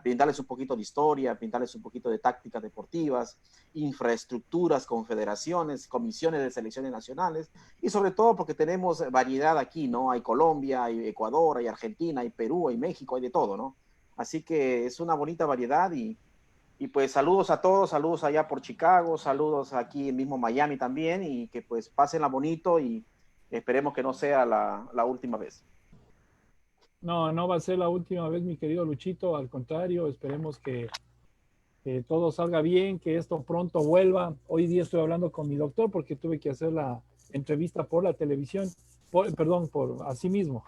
Brindarles un poquito de historia, brindarles un poquito de tácticas deportivas, infraestructuras, confederaciones, comisiones de selecciones nacionales y sobre todo porque tenemos variedad aquí, ¿no? Hay Colombia, hay Ecuador, hay Argentina, hay Perú, hay México, hay de todo, ¿no? Así que es una bonita variedad y pues saludos a todos, saludos allá por Chicago, saludos aquí en mismo Miami también y que pues pásenla bonito y esperemos que no sea la última vez.
No, no va a ser la última vez, mi querido Luchito. Al contrario, esperemos que todo salga bien, que esto pronto vuelva. Hoy día estoy hablando con mi doctor porque tuve que hacer la entrevista por la televisión, perdón, por así mismo.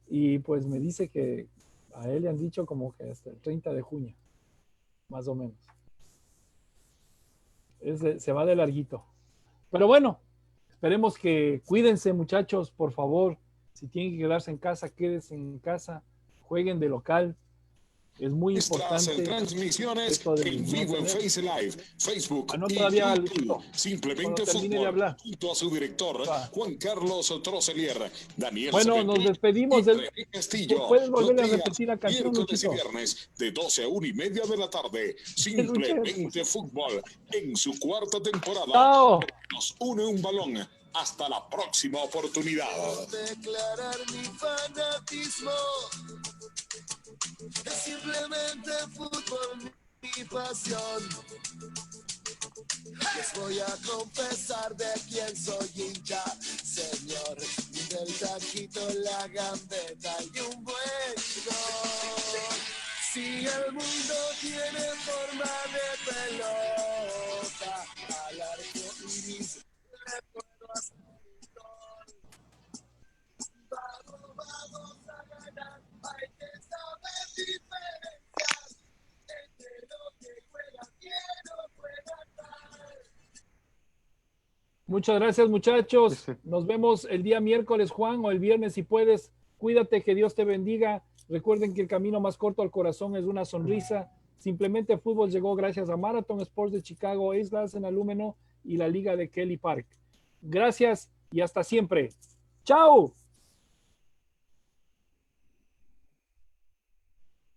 Y pues me dice que a él le han dicho como que hasta el 30 de junio, más o menos. Se va de larguito. Pero bueno, esperemos que cuídense, muchachos, por favor. Si tienen que quedarse en casa, quédense en casa, jueguen de local. Es muy
Nuestras
importante.
transmisiones
Esto de
en
no
vivo en
tener-
Face Live, Facebook
no
y
todavía,
YouTube.
Luchito.
Simplemente
Cuando termine de
Fútbol,
hablar.
junto a su director
Va.
Juan Carlos Trocelier, Daniel
Bueno, nos
Serrentini
despedimos.
y René Castillo.
¿Puedes volverle a
Los días
repetir la canción,
miércoles y
Luchito?
viernes de 12 a 1:30 de la tarde.
Lucha de
Simplemente
risa.
Fútbol en su cuarta temporada.
Chao.
Nos une un balón. Hasta la próxima oportunidad.
Declarar mi fanatismo. Es simplemente fútbol, mi pasión. Les voy a confesar de quién soy hincha, señor. Del taquito, la gambeta y un buen gol. Si el mundo tiene forma de pelota, al arco iris le puedo hacer un gol. Vamos, vamos a ganar.
Muchas gracias, muchachos. Nos vemos el día miércoles, Juan, o el viernes si puedes. Cuídate, que Dios te bendiga. Recuerden que el camino más corto al corazón es una sonrisa. Simplemente Fútbol llegó gracias a Marathon Sports de Chicago, Islas en Alúmeno y la Liga de Kelly Park. Gracias y hasta siempre. ¡Chao!